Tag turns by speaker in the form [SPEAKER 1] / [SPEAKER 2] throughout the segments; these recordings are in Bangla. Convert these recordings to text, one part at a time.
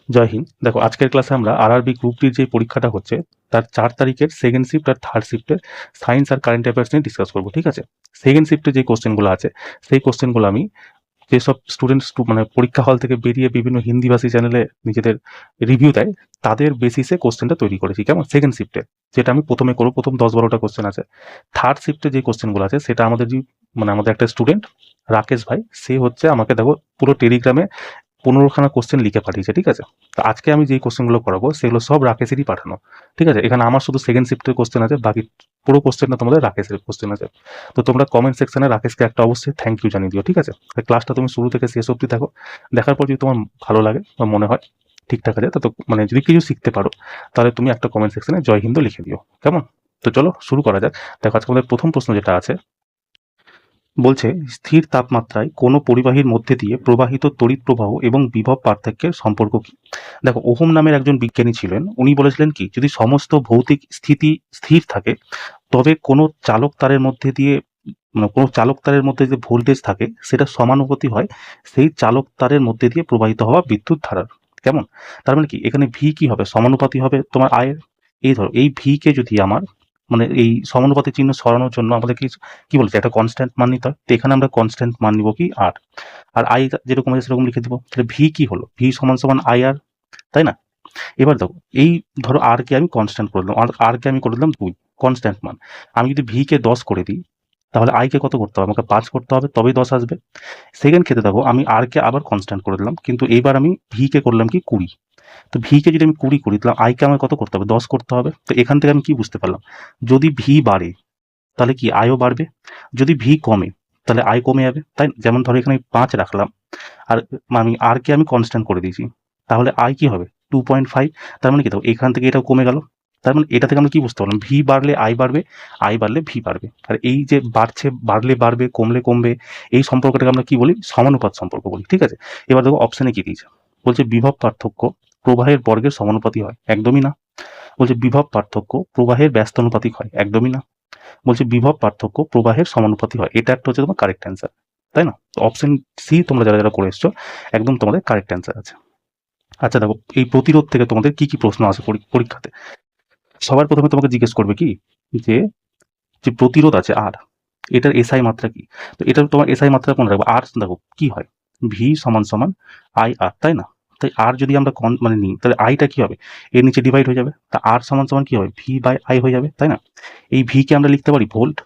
[SPEAKER 1] জয় হিন্দ। দেখো, আজকের ক্লাসে আমরা আরআরবি গ্রুপ ডির যে পরীক্ষাটা হচ্ছে তার 4 তারিখের সেকেন্ড শিফট আর থার্ড শিফটের সায়েন্স আর কারেন্ট অ্যাফেয়ার্স নিয়ে ডিসকাস করবো। ঠিক আছে? সেকেন্ড শিফটে যে কোশ্চেনগুলো আছে সেই কোশ্চেনগুলো আমি যেসব স্টুডেন্টস মানে পরীক্ষা হল থেকে বেরিয়ে বিভিন্ন হিন্দিভাষী চ্যানেলে নিজেদের রিভিউ দেয় তাদের বেসিসে কোশ্চেনটা তৈরি করেছি। কেমন? সেকেন্ড শিফটে যেটা আমি প্রথমে করবো, প্রথম 10-12টা কোশ্চেন আছে। থার্ড শিফটে যে কোশ্চেনগুলো আছে সেটা আমাদের যে মানে আমাদের একটা স্টুডেন্ট রাকেশ ভাই, সে হচ্ছে আমাকে দেখো পুরো টেলিগ্রামে 15খানা কোশ্চেন লিখে পাঠিয়েছে। ঠিক আছে? তো আজকে আমি যেই কোশ্চেনগুলো করাবো সেগুলো সব রাকেশেরই পাঠানো। ঠিক আছে? এখানে আমার শুধু সেকেন্ড শিফটের কোশ্চেন আছে, বাকি পুরো কোশ্চেনটা তোমাদের রাকেশের কোশ্চেন আছে। তো তোমরা কমেন্ট সেকশনে রাকেশকে একটা অবশ্যই থ্যাংক ইউ জানিয়ে দিও। ঠিক আছে? ক্লাসটা তুমি শুরু থেকে শেষ অবধি দেখো। দেখার পর যদি তোমার ভালো লাগে বা মনে হয় ঠিকঠাক আছে, তো মানে যদি কিছু শিখতে পারো তাহলে তুমি একটা কমেন্ট সেকশনে জয় হিন্দ লিখে দিও। কেমন? তো চলো শুরু করা যাক। দেখো, আজকে আমাদের প্রথম প্রশ্ন যেটা আছে, বলছে স্থির তাপমাত্রায় কোনো পরিবাহীর মধ্যে দিয়ে প্রবাহিত তড়িৎ প্রবাহ এবং বিভব পার্থক্যের সম্পর্ক কি? দেখো, ওহম নামের একজন বিজ্ঞানী ছিলেন। উনি বলেছিলেন কি, যদি সমস্ত ভৌতিক স্থিতি স্থির থাকে তবে কোনো চালক তারের মধ্যে দিয়ে মানে কোনো চালক তারের মধ্যে যে ভোল্টেজ থাকে সেটা সমানুপাতি হয় সেই চালক তারের মধ্যে দিয়ে প্রবাহিত হওয়া বিদ্যুৎ ধারার। কেমন? তার মানে কি, এখানে ভি কি হবে? সমানুপাতি হবে তোমার আয়ের। এই ধরো, এই ভি কে যদি আমার মানে এই সমানুপাতি চিহ্ন সরানোর জন্য আমাদের কি কি বলছে, একটা কনস্ট্যান্ট মান নিতে হয়। তো এখানে আমরা কনস্ট্যান্ট মান নিব কি, আর। আর আই যেরকম আছে সেরকম লিখে দিব। তাহলে ভি কি হলো? ভি সমান সমান আই আর, তাই না? এবার দেখো, এই ধরো আর কে আমি কনস্ট্যান্ট করে দিলাম, আর আর কে আমি করে দিলাম 2, কনস্ট্যান্ট মান। আমি যদি ভি কে 10 করে দিই তাহলে আই কে কত করতে হবে? আমাকে 5 করতে হবে, তবেই 10 আসবে। সেকেন্ড ক্ষেত্রে দেখো, আমি আর কে আবার কনস্ট্যান্ট করে দিলাম, কিন্তু এবার আমি ভি কে করলাম কি 20। তো ভি কে যদি আমি 20 করি তাহলে আই কে আমার কত করতে হবে? 10 করতে হবে। তো এখান থেকে আমি কি বুঝতে পারলাম, যদি ভি বাড়ে তাহলে কি আয়ও বাড়বে, যদি ভি কমে তাহলে আয় কমে যাবে। তাই না? যেমন ধরো এখানে 5 রাখলাম, আর আমি আর কে আমি কনস্ট্যান্ট করে দিয়েছি, তাহলে আই কি হবে? 2.5। তার মানে কি, দেখো এখান থেকে এটাও কমে গেল। তার মানে এটা থেকে আমরা কি বুঝতে পারলাম, ভি বাড়লে আই বাড়বে, আই বাড়লে ভি বাড়বে। আর এই যে বাড়ছে, বাড়লে বাড়বে, কমলে কমবে, এই সম্পর্কটাকে আমরা কি বলি? সমানুপাত সম্পর্ক বলি। ঠিক আছে? এবার দেখো অপশনে কি দিয়েছে, বলছে বিভব পার্থক্য প্রবাহের বর্গের সমানুপাতি হয়। একদমই না। বলছে বিভব পার্থক্য প্রবাহের ব্যস্তানুপাতিক হয়। একদমই না। বলছে বিভব পার্থক্য প্রবাহের সমানুপাতি হয়। এটা একটা হচ্ছে তোমার কারেক্ট অ্যান্সার, তাই না? তো অপশন সি তোমরা যারা যারা করে এসছো একদম তোমাদের কারেক্ট অ্যান্সার আছে। আচ্ছা দেখো, এই প্রতিরোধ থেকে তোমাদের কি কি প্রশ্ন আসে পরীক্ষাতে। সবার প্রথমে তোমাকে জিজ্ঞেস করবে কি, যে যে প্রতিরোধ আছে আর, এটার এসআই মাত্রা কি? তো এটার তোমার এসআই মাত্রা কোন রাখবো? আর দেখো কি হয়, ভি সমান সমান আই আর, তাই না? তাই আর যদি আমরা মানে নিই তাহলে আইটা কি হবে? এর নিচে ডিভাইড হয়ে যাবে। তা আর সমান সমান কি হবে? ভি বাই আই হয়ে যাবে, তাই না? এই ভি কে আমরা লিখতে পারি ভোল্ট,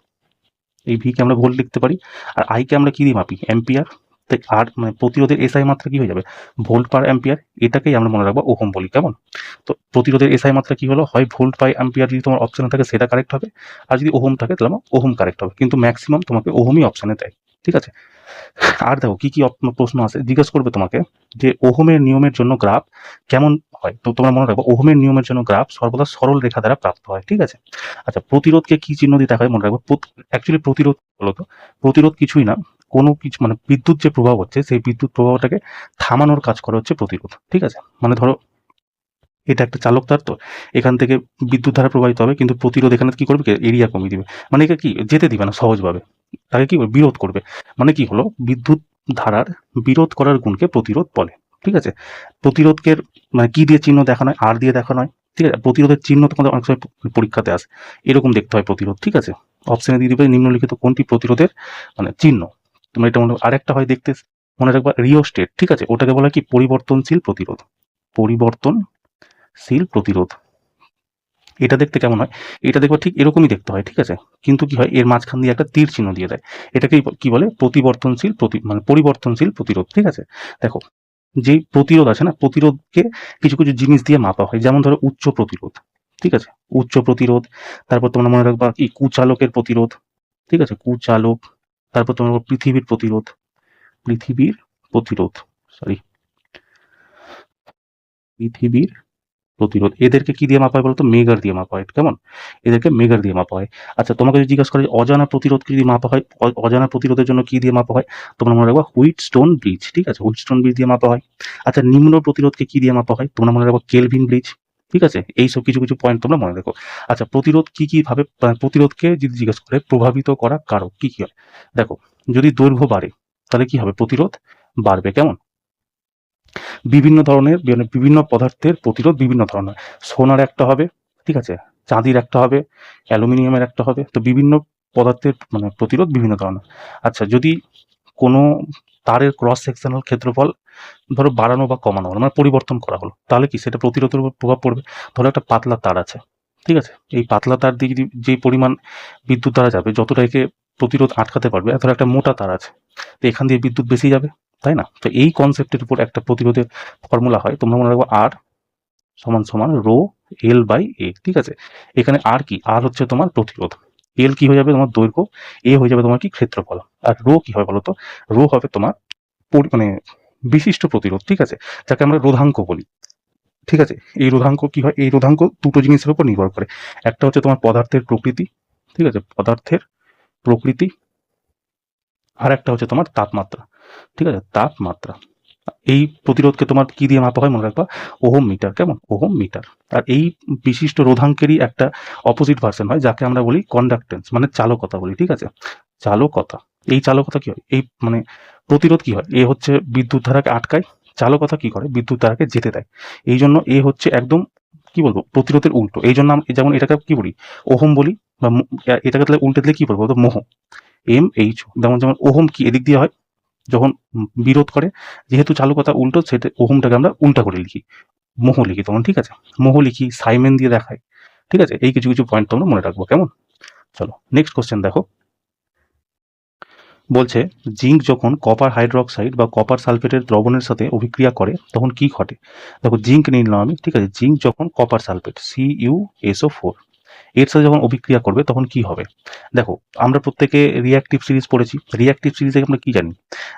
[SPEAKER 1] এই ভি কে আমরা ভোল্ট লিখতে পারি। আর আই কে আমরা কি দিয়ে মাপি? অ্যাম্পিয়ার। তাই আর মানে প্রতিরোধের এসআই মাত্রা কি হয়ে যাবে? ভোল্ট পার অ্যাম্পিয়ার। এটাকেই আমরা মনে রাখবো ওহম বলি। কেমন? তো প্রতিরোধের এসআই মাত্রা কি হলো? হয় ভোল্ট বাই অ্যাম্পিয়ার যদি তোমার অপশনে থাকে সেটা কারেক্ট হবে, আর যদি ওহম থাকে তাহলে আমার ওহম কারেক্ট হবে, কিন্তু ম্যাক্সিমাম তোমাকে ওহমই অপশনে দেয়। ঠিক আছে? আর দেখো কি কি প্রশ্ন আছে, জিজ্ঞেস করবে তোমাকে যে ওহমের নিয়মের জন্য গ্রাফ কেমন হয়। তো তোমরা মনে রাখবো ওহমের নিয়মের জন্য গ্রাফ সর্বদা সরল রেখা দ্বারা প্রাপ্ত হয়। ঠিক আছে? আচ্ছা, প্রতিরোধকে কি চিহ্ন দিয়ে দেখা হয় মনে রাখবো। অ্যাকচুয়ালি প্রতিরোধ বলতো, প্রতিরোধ কিছুই না, কোনো কিছু মানে বিদ্যুৎ যে প্রভাব হচ্ছে সেই বিদ্যুৎ প্রবাহটাকে থামানোর কাজ করে হচ্ছে প্রতিরোধ। ঠিক আছে? মানে ধরো এটা একটা চালক তার, তো এখান থেকে বিদ্যুৎ ধারা প্রবাহিত হবে, কিন্তু প্রতিরোধ এখানে কি করবে? এরিয়া কমিয়ে দিবে। মানে একে কি যেতে দিবে না সহজভাবে, তাকে কি করবে? বিরোধ করবে। মানে কি হলো, বিদ্যুৎ ধারার বিরোধ করার গুণকে প্রতিরোধ বলে। ঠিক আছে? প্রতিরোধকে মানে কি দিয়ে চিহ্ন দেখানো হয়? আর দিয়ে দেখানো হয়। ঠিক আছে? প্রতিরোধের চিহ্ন তোমাদের অনেক সময় পরীক্ষাতে আসে, এরকম দেখতে হয় প্রতিরোধ। ঠিক আছে? অপশনে দিয়ে দিবে নিম্নলিখিত কোনটি প্রতিরোধের মানে চিহ্ন। তোমরা এটা মনে আরেকটা হয় দেখতে মনে রাখবা, রিওস্টেট। ঠিক আছে? ওটাকে বলা কি? পরিবর্তনশীল প্রতিরোধ। পরিবর্তনশীল প্রতিরোধ। এটা দেখতে কেমন হয়? এটা দেখবা ঠিক এরকমই দেখতে হয়। ঠিক আছে? কিন্তু কি হয়, এর মাঝখান দিয়ে একটা তীর চিহ্ন দিয়ে দেয়। এটাকেই কি বলে? প্রতিবর্তনশীল মানে পরিবর্তনশীল প্রতিরোধ। ঠিক আছে? দেখো, যেই প্রতিরোধ আছে না, প্রতিরোধকে কিছু কিছু জিনিস দিয়ে মাপা হয়। যেমন ধরো উচ্চ প্রতিরোধ। ঠিক আছে? উচ্চ প্রতিরোধ। তারপর তোমরা মনে রাখবা কি, কুচালকের প্রতিরোধ। ঠিক আছে? কুচালক। তারপর তোমরা পৃথিবীর প্রতিরোধ, পৃথিবীর প্রতিরোধ, সরি, পৃথিবীর প্রতিরোধ। এদেরকে কি দিয়ে মাপা হয় বলতো? মেগার দিয়ে মাপা হয়। কেমন? এদেরকে মেগার দিয়ে মাপা হয়। আচ্ছা, তোমাকে যদি জিজ্ঞাসা করে অজানা প্রতিরোধকে যদি মাপা হয়, অজানা প্রতিরোধের জন্য কি দিয়ে মাপা হয়? তোমরা মনে রাখবা হুইটস্টোন ব্রিজ। ঠিক আছে? হুইটস্টোন ব্রিজ দিয়ে মাপা হয়। আচ্ছা, নিম্ন প্রতিরোধকে কি দিয়ে মাপা হয়? তোমরা মনে রাখবা কেলভিন ব্রিজ। ঠিক আছে? এইসব কিছু কিছু পয়েন্ট তোমরা মনে রাখো। আচ্ছা, প্রতিরোধ কি কি ভাবে প্রতিরোধকে যদি জিজ্ঞাসা করে প্রভাবিত করা কারক কি কি হয়, দেখো, যদি দৈর্ঘ্য বাড়ে তাহলে কি হবে? প্রতিরোধ বাড়বে। কেমন? বিভিন্ন ধরনের মানে বিভিন্ন পদার্থের প্রতিরোধ বিভিন্ন ধরনের, সোনার একটা হবে, ঠিক আছে, চাঁদির একটা হবে, অ্যালুমিনিয়ামের একটা হবে, তো বিভিন্ন পদার্থের মানে প্রতিরোধ বিভিন্ন ধরনের। আচ্ছা, যদি কোনো তারের ক্রস সেকশনাল ক্ষেত্রফল ধরো বাড়ানো বা কমানো হলো, মানে পরিবর্তন করা হলো, তাহলে কি সেটা প্রতিরোধের উপর প্রভাব পড়বে। ধরো একটা পাতলা তার আছে, ঠিক আছে, এই পাতলা তার দিয়ে যদি যে পরিমাণ বিদ্যুৎ দ্বারা যাবে, যতটা একে প্রতিরোধ আটকাতে পারবে, ধরো একটা মোটা তার আছে, তো এখান দিয়ে বিদ্যুৎ বেশি যাবে, তাই না। তো এই কনসেপ্টের উপর একটা প্রতিরোধের ফর্মুলা হয়, তোমরা মনে রাখবো আর সমান সমান রো এল বাই এ, ঠিক আছে। এখানে আর কি, আর হচ্ছে তোমার প্রতিরোধ, এল কি হয়ে যাবে তোমার দৈর্ঘ্য, এ হয়ে যাবে তোমার কি ক্ষেত্রফল, আর রো কি হবে বলতো, রো হবে তোমার মানে বিশিষ্ট প্রতিরোধ, ঠিক আছে, যাকে আমরা রোধাঙ্ক বলি, ঠিক আছে। এই রোধাঙ্ক কি হয়, এই রোধাঙ্ক দুটো জিনিসের উপর নির্ভর করে, একটা হচ্ছে তোমার পদার্থের প্রকৃতি, ঠিক আছে, পদার্থের প্রকৃতি, আর একটা হচ্ছে তোমার তাপমাত্রা, ঠিক আছে, তাপমাত্রা। এই প্রতিরোধকে তোমার কি দিয়ে মাপা হয় মনে রাখবা, ওহম মিটার, কেমন, ওহম মিটার। আর এই বিশিষ্ট রোধাঙ্কেরই একটা অপোজিট ভার্সন হয়, যাকে আমরা বলি কন্ডাক্টেন্স, মানে চালকতা বলি, ঠিক আছে, চালকতা। এই চালকতা কি হয়, এই মানে প্রতিরোধ কি হয়, এ হচ্ছে বিদ্যুৎ ধারাকে আটকায়, চালকতা কি করে, বিদ্যুৎ ধারাকে যেতে দেয়। এই জন্য এ হচ্ছে একদম কি বলবো প্রতিরোধের উল্টো। এই জন্য যেমন এটাকে কি বলি, ওহম বলি, বা এটাকে তাহলে উল্টে দিলে কি বলবো, মোহ, এম এইচ। যেমন যেমন ওহম কি এদিক দিয়ে হয়, যখন বিরোধ করে, যেহেতু চালকতা উল্টো, সেটা ওহমটাকে আমরা উল্টা করে লিখি, মোহ লিখি তখন, ঠিক আছে, মোহ লিখি, সাইমেন দিয়ে দেখায়, ঠিক আছে। এই কিছু কিছু পয়েন্ট তোমরা মনে রাখবো, কেমন। চলো নেক্সট কোশ্চেন দেখো, বলছে জিঙ্ক যখন কপার হাইড্রোক্সাইড বা কপার সালফেটের দ্রবণের সাথে অভিক্রিয়া করে তখন কি ঘটে। দেখো জিঙ্ক নিয়ে নিলাম আমি, ঠিক আছে, জিঙ্ক যখন কপার সালফেট CuSO4 এর সাথে যখন অভিক্রিয়া করবে তখন কি হবে। দেখো আমরা প্রত্যেকে রিঅ্যাক্টিভ সিরিজ পড়েছি, রিঅ্যাক্টিভ সিরিজে আমরা কি জানি,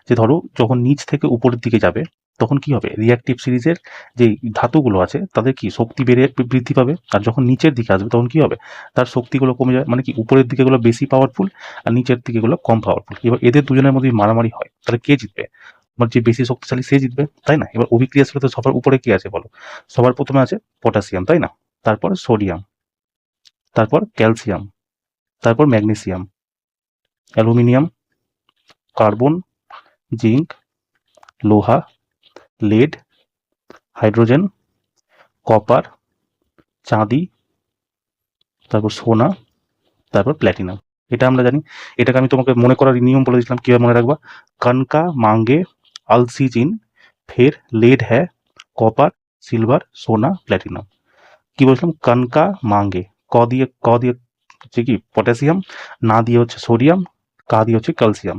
[SPEAKER 1] যে ধরো যখন নিচ থেকে উপরের দিকে যাবে তখন কি হবে, রিঅ্যাক্টিভ সিরিজের যে ধাতুগুলো আছে তাদের কি শক্তি বৃদ্ধি পাবে, আর যখন নিচের দিকে আসবে তখন কি হবে, তার শক্তিগুলো কমে যাবে, মানে কি উপরের দিকে গুলো বেশি পাওয়ারফুল আর নিচের দিকে গুলো কম পাওয়ারফুল। এবার এদের দুজনের মধ্যে মারামারি হয়, তাহলে কে জিতবে, আমার যে বেশি শক্তিশালী সে জিতবে, তাই না। এবার অভিক্রিয়াশীল তো সবার উপরে কি আছে বলো, সবার প্রথমে আছে পটাশিয়াম, তাই না, তারপর সোডিয়াম, তারপর ক্যালসিয়াম, তারপর ম্যাগনেসিয়াম, অ্যালুমিনিয়াম, কার্বন, জিঙ্ক, লোহা, lead, হাইড্রোজেন, কপার, চাঁদি, তারপর সোনা, তারপর প্ল্যাটিনাম। এটা আমরা জানি। এটাকে আমি তোমাকে মনে করার নিয়ম বলে দিয়েছিলাম, কিভাবে মনে রাখবা, कनका मांगे अलसीजिन फिर लेड है कॉपर सिल्वर सोना प्लैटिनम। কি বলছিলাম, कनका मांगे, ক দিয়ে হচ্ছে কি পটাশিয়াম, না দিয়ে হচ্ছে সোডিয়াম, কা দিয়ে হচ্ছে ক্যালসিয়াম,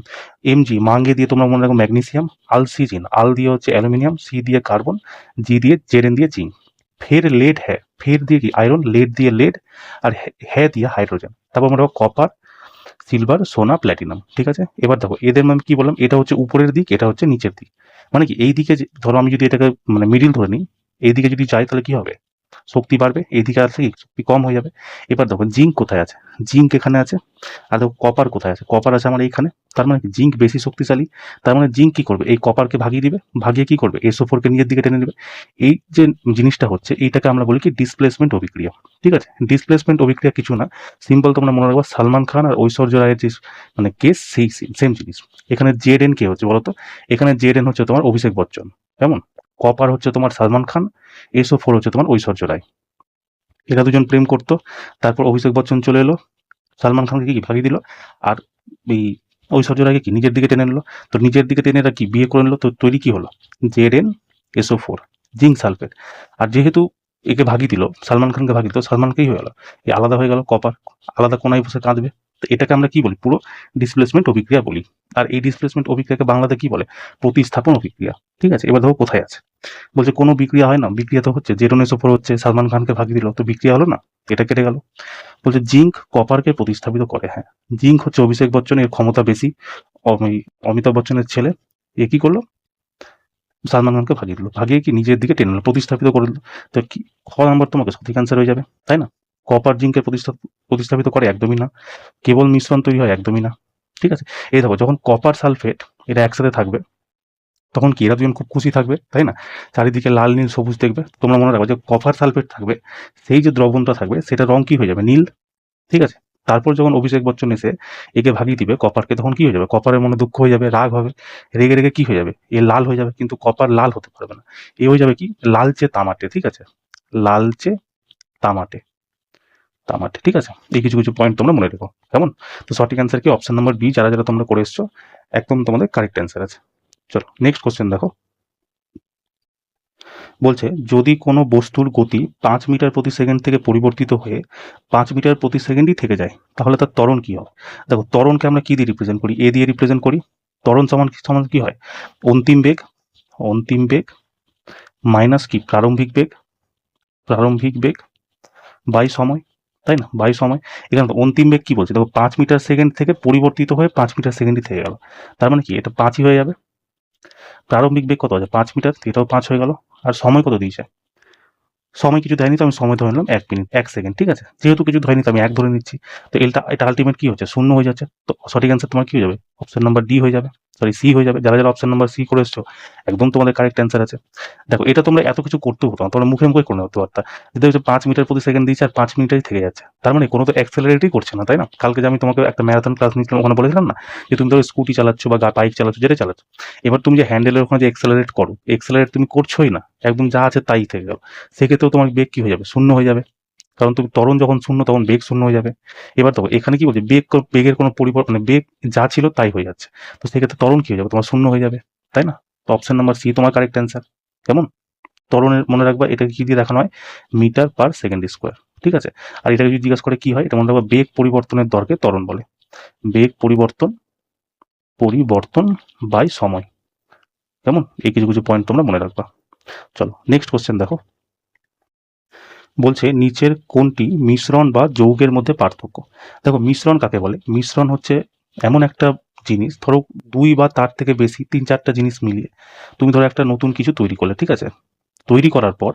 [SPEAKER 1] Mg মাঙ্গে দিয়ে তোমরা মনে রাখো ম্যাগনেসিয়াম, আলসিজিন আল দিয়ে হচ্ছে অ্যালুমিনিয়াম, সি দিয়ে কার্বন, জি দিয়ে জেরেন দিয়ে জিঙ্ক, ফের লেড হ্যাঁ, ফের দিয়ে কি আয়রন, লেড দিয়ে লেড, আর হ্যাঁ দিয়ে হাইড্রোজেন, তারপর আমরা কপার সিলভার সোনা প্ল্যাটিনাম, ঠিক আছে। এবার দেখো এদের আমি কি বললাম, এটা হচ্ছে উপরের দিক, এটা হচ্ছে নিচের দিক, মানে কি এই দিকে ধরো আমি যদি এটাকে মানে মিডিল ধরে নিই, এই দিকে যদি যাই তাহলে কি হবে, শক্তি বাড়বে, এইদিকে আসলে শক্তি কম হয়ে যাবে। এবার দেখো জিঙ্ক কোথায় আছে, জিঙ্ক এখানে আছে, আর দেখো কপার কোথায় আছে, কপার আছে আমার এইখানে, তার মানে জিঙ্ক বেশি শক্তিশালী, তার মানে জিঙ্ক কি করবে, এই কপারকে ভাগিয়ে দিবে, ভাগিয়ে কি করবে SO4 কে নিজের দিকে টেনে নেবে। এই যে জিনিসটা হচ্ছে এইটাকে আমরা বলি কি ডিসপ্লেসমেন্ট অভিক্রিয়া, ঠিক আছে। ডিসপ্লেসমেন্ট অভিক্রিয়া কিছু না, সিম্পল তোমরা মনে রাখবা সালমান খান আর ঐশ্বর্য রায়ের যে মানে কেস, সেই সেম জিনিস। এখানে জেড কে হচ্ছে বলতো, এখানে জেড হচ্ছে তোমার অভিষেক বচ্চন, কেমন, কপার হচ্ছে তোমার সালমান খান, SO4 হচ্ছে তোমার ঐশ্বর্য রায়। এরা দুজন প্রেম করতো, তারপর অভিষেক বচ্চন চলে এলো, সালমান খানকে কি ভাগিয়ে দিল, আর এই ঐশ্বর্য রায়কে কি নিজের দিকে টেনে নিলো, তো নিজের দিকে টেনে এরা কি বিয়ে করে নিলো, তো তৈরি কি হলো ZnSO4 জিঙ্ক সালফেট। আর যেহেতু একে ভাগিয়ে দিল, সালমান খানকে ভাগিয়ে দিল, সালমানকেই হয়ে গেল, এই আলাদা হয়ে গেল কপার, আলাদা কোনায় বসে কাঁদবে। তো এটাকে আমরা কি বলি, পুরো ডিসপ্লেসমেন্ট অভিক্রিয়া বলি। আর এই ডিসপ্লেসমেন্ট অভিক্রিয়াকে বাংলাতে কি বলে, প্রতিস্থাপন অভিক্রিয়া, ঠিক আছে। এবার দেখো কোথায় আছে, বলছে কোনো বিক্রিয়া হয় না, বিক্রিয়া তো হচ্ছে, ZnSO4 হচ্ছে, সালমান খানকে ভাগিয়ে দিল, তো বিক্রিয়া হলো না, এটা কেটে গেল। বলছে জিঙ্ক কপারকে প্রতিস্থাপিত করে, হ্যাঁ জিঙ্ক হচ্ছে অভিষেক বচ্চনের ক্ষমতা বেশি, অমিতাভ বচ্চনের ছেলে, এ কি করলো, সালমান খানকে ভাগিয়ে দিল, ভাগিয়ে কি নিজের দিকে টেনে নিল, প্রতিস্থাপিত করে দিল। তো কি খ নাম্বার তোমাকে সঠিক অ্যান্সার হয়ে যাবে, তাই না। কপার জিঙ্কের প্রতিস্থাপিত করে একদমই না, কেবল মিশ্রণ তৈরি হয় একদমই না, ঠিক আছে। এই দেখো যখন কপার সালফেট এটা একসাথে থাকবে তখন কি এরা দুজন খুব খুশি থাকবে, তাই না, চারিদিকে লাল নীল সবুজ দেখবে। তোমরা মনে রাখো যে কপার সালফেট থাকবে, সেই যে দ্রবণটা থাকবে সেটা রং কি হয়ে যাবে, নীল, ঠিক আছে। তারপর যখন অভিষেক বচ্চন এসে একে ভাগিয়ে দিবে কপারকে, তখন কি হয়ে যাবে? কপারের মনে দুঃখ হয়ে যাবে, রাগ হবে, রেগে রেগে কি হয়ে যাবে? এ লাল হয়ে যাবে, কিন্তু কপার লাল হতে পারবে না। এ হয়ে যাবে কি? লালচে তামাটে, ঠিক আছে? লালচে তামাটে, তামাটে, ঠিক আছে? এই কিছু কিছু পয়েন্ট তোমরা মনে রেখো, কেমন? তো সঠিক অ্যান্সার কি? অপশন নাম্বার বি, যারা যারা তোমরা করে এসছো একদম তোমাদের কারেক্ট অ্যান্সার আছে। চলো নেক্সট কোশ্চেন দেখো। বলছে যদি কোনো বস্তুর গতি 5 মিটার প্রতি সেকেন্ড থেকে পরিবর্তিত হয়ে 5 মিটার প্রতি সেকেন্ডই থেকে যায়, তাহলে তার ত্বরণ কি হবে? দেখো ত্বরণকে আমরা কি দিয়ে রিপ্রেজেন্ট করি? এ দিয়ে রিপ্রেজেন্ট করি। ত্বরণ সমান সমান কি হয়? অন্তিম বেগ, অন্তিম বেগ মাইনাস কি? প্রারম্ভিক বেগ, প্রারম্ভিক বেগ বাই সময়, তাই না? বাই সময়। এখানে তো অন্তিম বেগ কি বলছে? দেখো 5 মিটার সেকেন্ড থেকে পরিবর্তিত হয়ে 5 মিটার সেকেন্ডই থেকে গেল, তার মানে কি? এটা 5ই হয়ে যাবে। প্রারম্ভিক বেগ কত আছে? 5 মিটার, এটাও 5 হয়ে গেল। আর সময় কত দিয়েছে? সময় কিছু দেয়নি, তো আমি সময় ধরে নিলাম 1 মিনিট 1 সেকেন্ড, ঠিক আছে? যেহেতু কিছু ধরেনি তো আমি 1 ধরে নিচ্ছি। তো এটা আলটিমেট কি হচ্ছে? শূন্য হয়ে যাচ্ছে। তো সঠিক অ্যান্সার তোমার কি হয়ে যাবে? অপশন নাম্বার ডি হয়ে যাবে, সরি সি হয়ে যাবে। যারা যারা অপশন নাম্বার সি করে এসছো একদম তোমাদের কারেক্ট অ্যান্সার আছে। দেখো এটা তোমরা এত কিছু করতে হতো না, তোমরা মুখে মুখে করে নিতে পারতা। যদি হচ্ছে 5 মিটার প্রতি সেকেন্ড দিয়েছে আর 5 মিনিটেই থেকে যাচ্ছে, তার মানে কোনো তো অ্যাক্সেলারেটই করছে না, তাই না? কালকে যে আমি তোমাকে একটা ম্যারাথন ক্লাস নিয়েছিলাম, ওখানে বলেছিলাম না যে তুমি ধরো স্কুটি চালাচ্ছ বা বাইক চালাচ্ছ, যেটা চালাচ্ছ, এবার তুমি যে হ্যান্ডেলের ওখানে যে এক্সেলারেট করো, এক্সেলারেট তুমি করছোই না, একদম যা আছে তাই থেকে গেল। সেক্ষেত্রেও তোমার বেগ কি হয়ে যাবে? শূন্য হয়ে যাবে। কারণ তুমি ত্বরণ যখন শূন্য তখন বেগ শূন্য হয়ে যাবে। এবার দেখো এখানে কি বলছে? বেগের কোনো পরিবর্তন, মানে বেগ যা ছিল তাই হয়ে যাচ্ছে। তো সেক্ষেত্রে ত্বরণ কি হয়ে যাবে? তোমার শূন্য হয়ে যাবে, তাই না? তো অপশন নাম্বার সি তোমার কারেক্ট অ্যান্সার, কেমন? ত্বরণের মনে রাখবা এটাকে কি দিয়ে দেখানো হয়? মিটার পার সেকেন্ড স্কোয়ার, ঠিক আছে? আর এটাকে যদি জিজ্ঞাসা করে কি হয়, এটা মনে রাখবা বেগ পরিবর্তনের দরকে ত্বরণ বলে। বেগ পরিবর্তন, পরিবর্তন বাই সময়, কেমন? এই কিছু কিছু পয়েন্ট তোমরা মনে রাখবা। চলো নেক্সট কোশ্চেন দেখো। বলছে নিচের কোনটি মিশ্রণ বা যৌগের মধ্যে পার্থক্য? দেখো মিশ্রণ কাকে বলে? মিশ্রণ হচ্ছে এমন একটা জিনিস, ধরো 2 বা তার থেকে বেশি 3-4টা জিনিস মিলিয়ে তুমি ধরো একটা নতুন কিছু তৈরি করলে, ঠিক আছে? তৈরি করার পর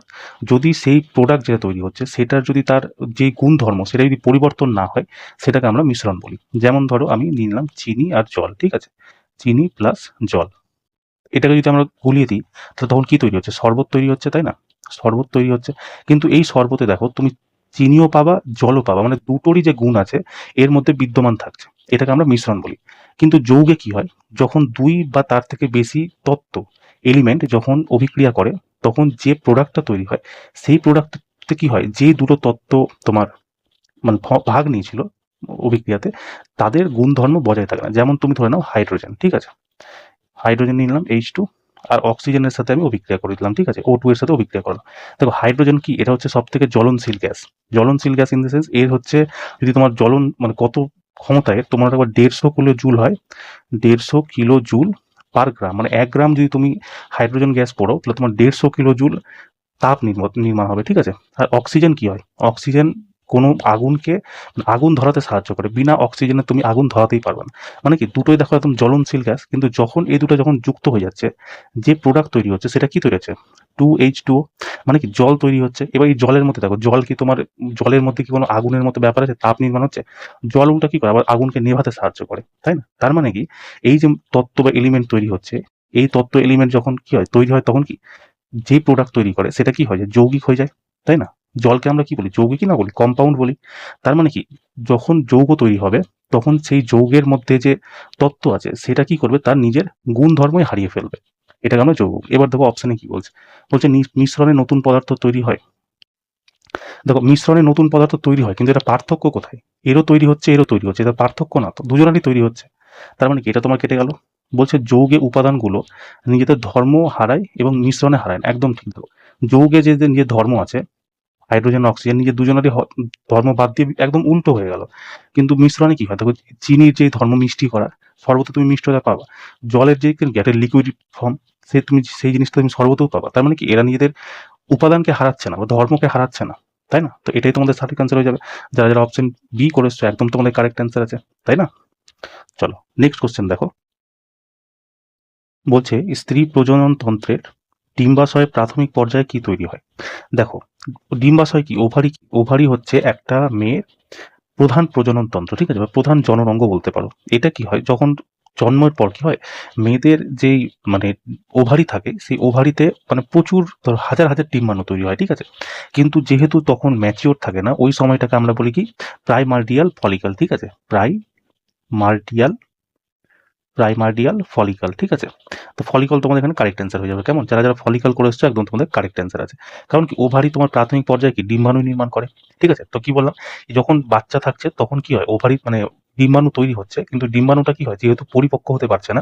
[SPEAKER 1] যদি সেই প্রোডাক্ট যেটা তৈরি হচ্ছে সেটার যদি তার যে গুণধর্ম সেটা যদি পরিবর্তন না হয়, সেটাকে আমরা মিশ্রণ বলি। যেমন ধরো আমি নিয়ে নিলাম চিনি আর জল, ঠিক আছে? চিনি প্লাস জল, এটাকে যদি আমরা গুলিয়ে দিই তাহলে তখন কি তৈরি হচ্ছে? শরবত তৈরি হচ্ছে, তাই না? শরবত তৈরি হচ্ছে। কিন্তু এই শরবতে দেখো তুমি চিনিও পাবা, জলও পাবা, মানে দুটোরই যে গুণ আছে এর মধ্যে বিদ্যমান থাকছে, এটাকে আমরা মিশ্রণ বলি। কিন্তু যৌগে কি হয়? যখন 2 বা তার থেকে বেশি তত্ত্ব, এলিমেন্ট যখন অভিক্রিয়া করে, তখন যে প্রোডাক্টটা তৈরি হয় সেই প্রোডাক্টে কি হয়? যে দুটো তত্ত্ব তোমার মানে ভাগ নিয়েছিল অভিক্রিয়াতে, তাদের গুণধর্ম বজায় থাকে না। যেমন তুমি ধরে নাও হাইড্রোজেন, ঠিক আছে? হাইড্রোজেন নিয়ে নিলাম H2, আর অক্সিজেনের সাথে আমি অভিক্রিয়া করে দিলাম, ঠিক আছে? O2 এর সাথে অভিক্রিয়া করলাম। দেখো হাইড্রোজেন কি? এটা হচ্ছে সবথেকে জ্বলনশীল গ্যাস। জ্বলনশীল গ্যাস ইন দ্য সেন্স এর হচ্ছে যদি তোমার জ্বলন মানে কত ক্ষমতায়, তোমার একবার 150 কিলো জুল হয়, 150 কিলো জুল পার গ্রাম, মানে 1 গ্রাম যদি তুমি হাইড্রোজেন গ্যাস পড়ো তাহলে তোমার 150 কিলো জুল তাপ নির্মাণ হবে, ঠিক আছে? আর অক্সিজেন কি হয়? অক্সিজেন কোনো আগুনকে আগুন ধরাতে সাহায্য করে। বিনা অক্সিজেনে তুমি আগুন ধরাতেই পারবে না। মানে কি দুটোই দেখো একদম জ্বলনশীল গ্যাস, কিন্তু যখন এই দুটো যখন যুক্ত হয়ে যাচ্ছে, যে প্রোডাক্ট তৈরি হচ্ছে সেটা কি তৈরি হচ্ছে? 2H2O, মানে কি জল তৈরি হচ্ছে। এবার এই জলের মধ্যে দেখো, জল কি তোমার, জলের মধ্যে কি কোনো আগুনের মতো ব্যাপার আছে? তাপ নির্মাণ হচ্ছে। জল উল্টা কি করে? আবার আগুনকে নেভাতে সাহায্য করে, তাই না? তার মানে কি এই যে তত্ত্ব বা এলিমেন্ট তৈরি হচ্ছে, এই তত্ত্ব এলিমেন্ট যখন কি হয় তৈরি হয়, তখন কি যে প্রোডাক্ট তৈরি করে সেটা কি হয়? যৌগিক হয়ে যায়, তাই না? জলকে আমরা কি বলি? যৌগিকই না বলি, কম্পাউন্ড বলি। তার মানে কি যখন যৌগ তৈরি হবে তখন সেই যৌগের মধ্যে যে তত্ত্ব আছে সেটা কি করবে? তার নিজের গুণধর্মই হারিয়ে ফেলবে, এটাকে আমরা যৌগ। এবার দেখো অপশনে কি বলছে? বলছে মিশ্রণে নতুন পদার্থ তৈরি হয়। দেখো মিশ্রণে নতুন পদার্থ তৈরি হয়, কিন্তু এটা পার্থক্য কোথায়? এরও তৈরি হচ্ছে, এরও তৈরি হচ্ছে, এটা পার্থক্য না তো, দুজনেরই তৈরি হচ্ছে। তার মানে কি এটা তোমার কেটে গেল। বলছে যৌগে উপাদানগুলো নিজেদের ধর্ম হারায় এবং মিশ্রণে হারায় না, একদম ঠিক। দেখো যৌগে যে যে নিজের ধর্ম আছে, হাইড্রোজেন অক্সিজেন নিজের দুজনেরই ধর্ম বাদ দিয়ে একদম উল্টো হয়ে গেল। কিন্তু মিশ্রণে কি হয়? দেখো চিনির যে ধর্ম মিষ্টি করা, শরবতে তুমি মিষ্টতা পাবা। জলের যে একটা লিকুইড ফর্ম, সে তুমি সেই জিনিসটা তুমি শরবতেও পাবা। তার মানে কি এরা নিজেদের উপাদানকে হারাচ্ছে না বা ধর্মকে হারাচ্ছে না, তাই না? তো এটাই তোমাদের সঠিক অ্যান্সার হয়ে যাবে। যারা যারা অপশন বি করেছো একদম তোমাদের কারেক্ট অ্যান্সার আছে, তাই না? চলো নেক্সট কোশ্চেন দেখো। বলছে স্ত্রী প্রজনন তন্ত্রের ডিম্বাশয়ের প্রাথমিক পর্যায়ে কি তৈরি হয়? দেখো ডিম্বাশয় কি? ওভারি। ওভারি হচ্ছে একটা মেয়ের প্রধান প্রজনন তন্ত্র, ঠিক আছে? বা প্রধান জনন অঙ্গ বলতে পারো। এটা কি হয়? যখন জন্মের পর কি হয়, মেয়েদের যেই মানে ওভারি থাকে, সেই ওভারিতে মানে প্রচুর হাজার হাজার ডিম্বাণু তৈরি হয়, ঠিক আছে। কিন্তু যেহেতু তখন ম্যাচিওর থাকে না, ওই সময়টাকে আমরা বলি কি প্রাইমার্ডিয়াল ফলিকল, ঠিক আছে। প্রাইমার্ডিয়াল ফলিকল, ঠিক আছে। তো ফলিকল তোমাদের এখানে কারেক্ট অ্যান্সার হয়ে যাবে। কেমন, যারা যারা ফলিকল করে এসছো একদম তোমাদের কারেক্ট অ্যান্সার আছে। কারণ কি ওভারি তোমার প্রাথমিক পর্যায়ে কি ডিম্বাণু নির্মাণ করে, ঠিক আছে। তো কি বললাম, যখন বাচ্চা থাকছে তখন কি হয়, ওভারি মানে ডিম্বাণু তৈরি হচ্ছে, কিন্তু ডিম্বাণুটা কি হয় যেহেতু পরিপক্ক হতে পারছে না,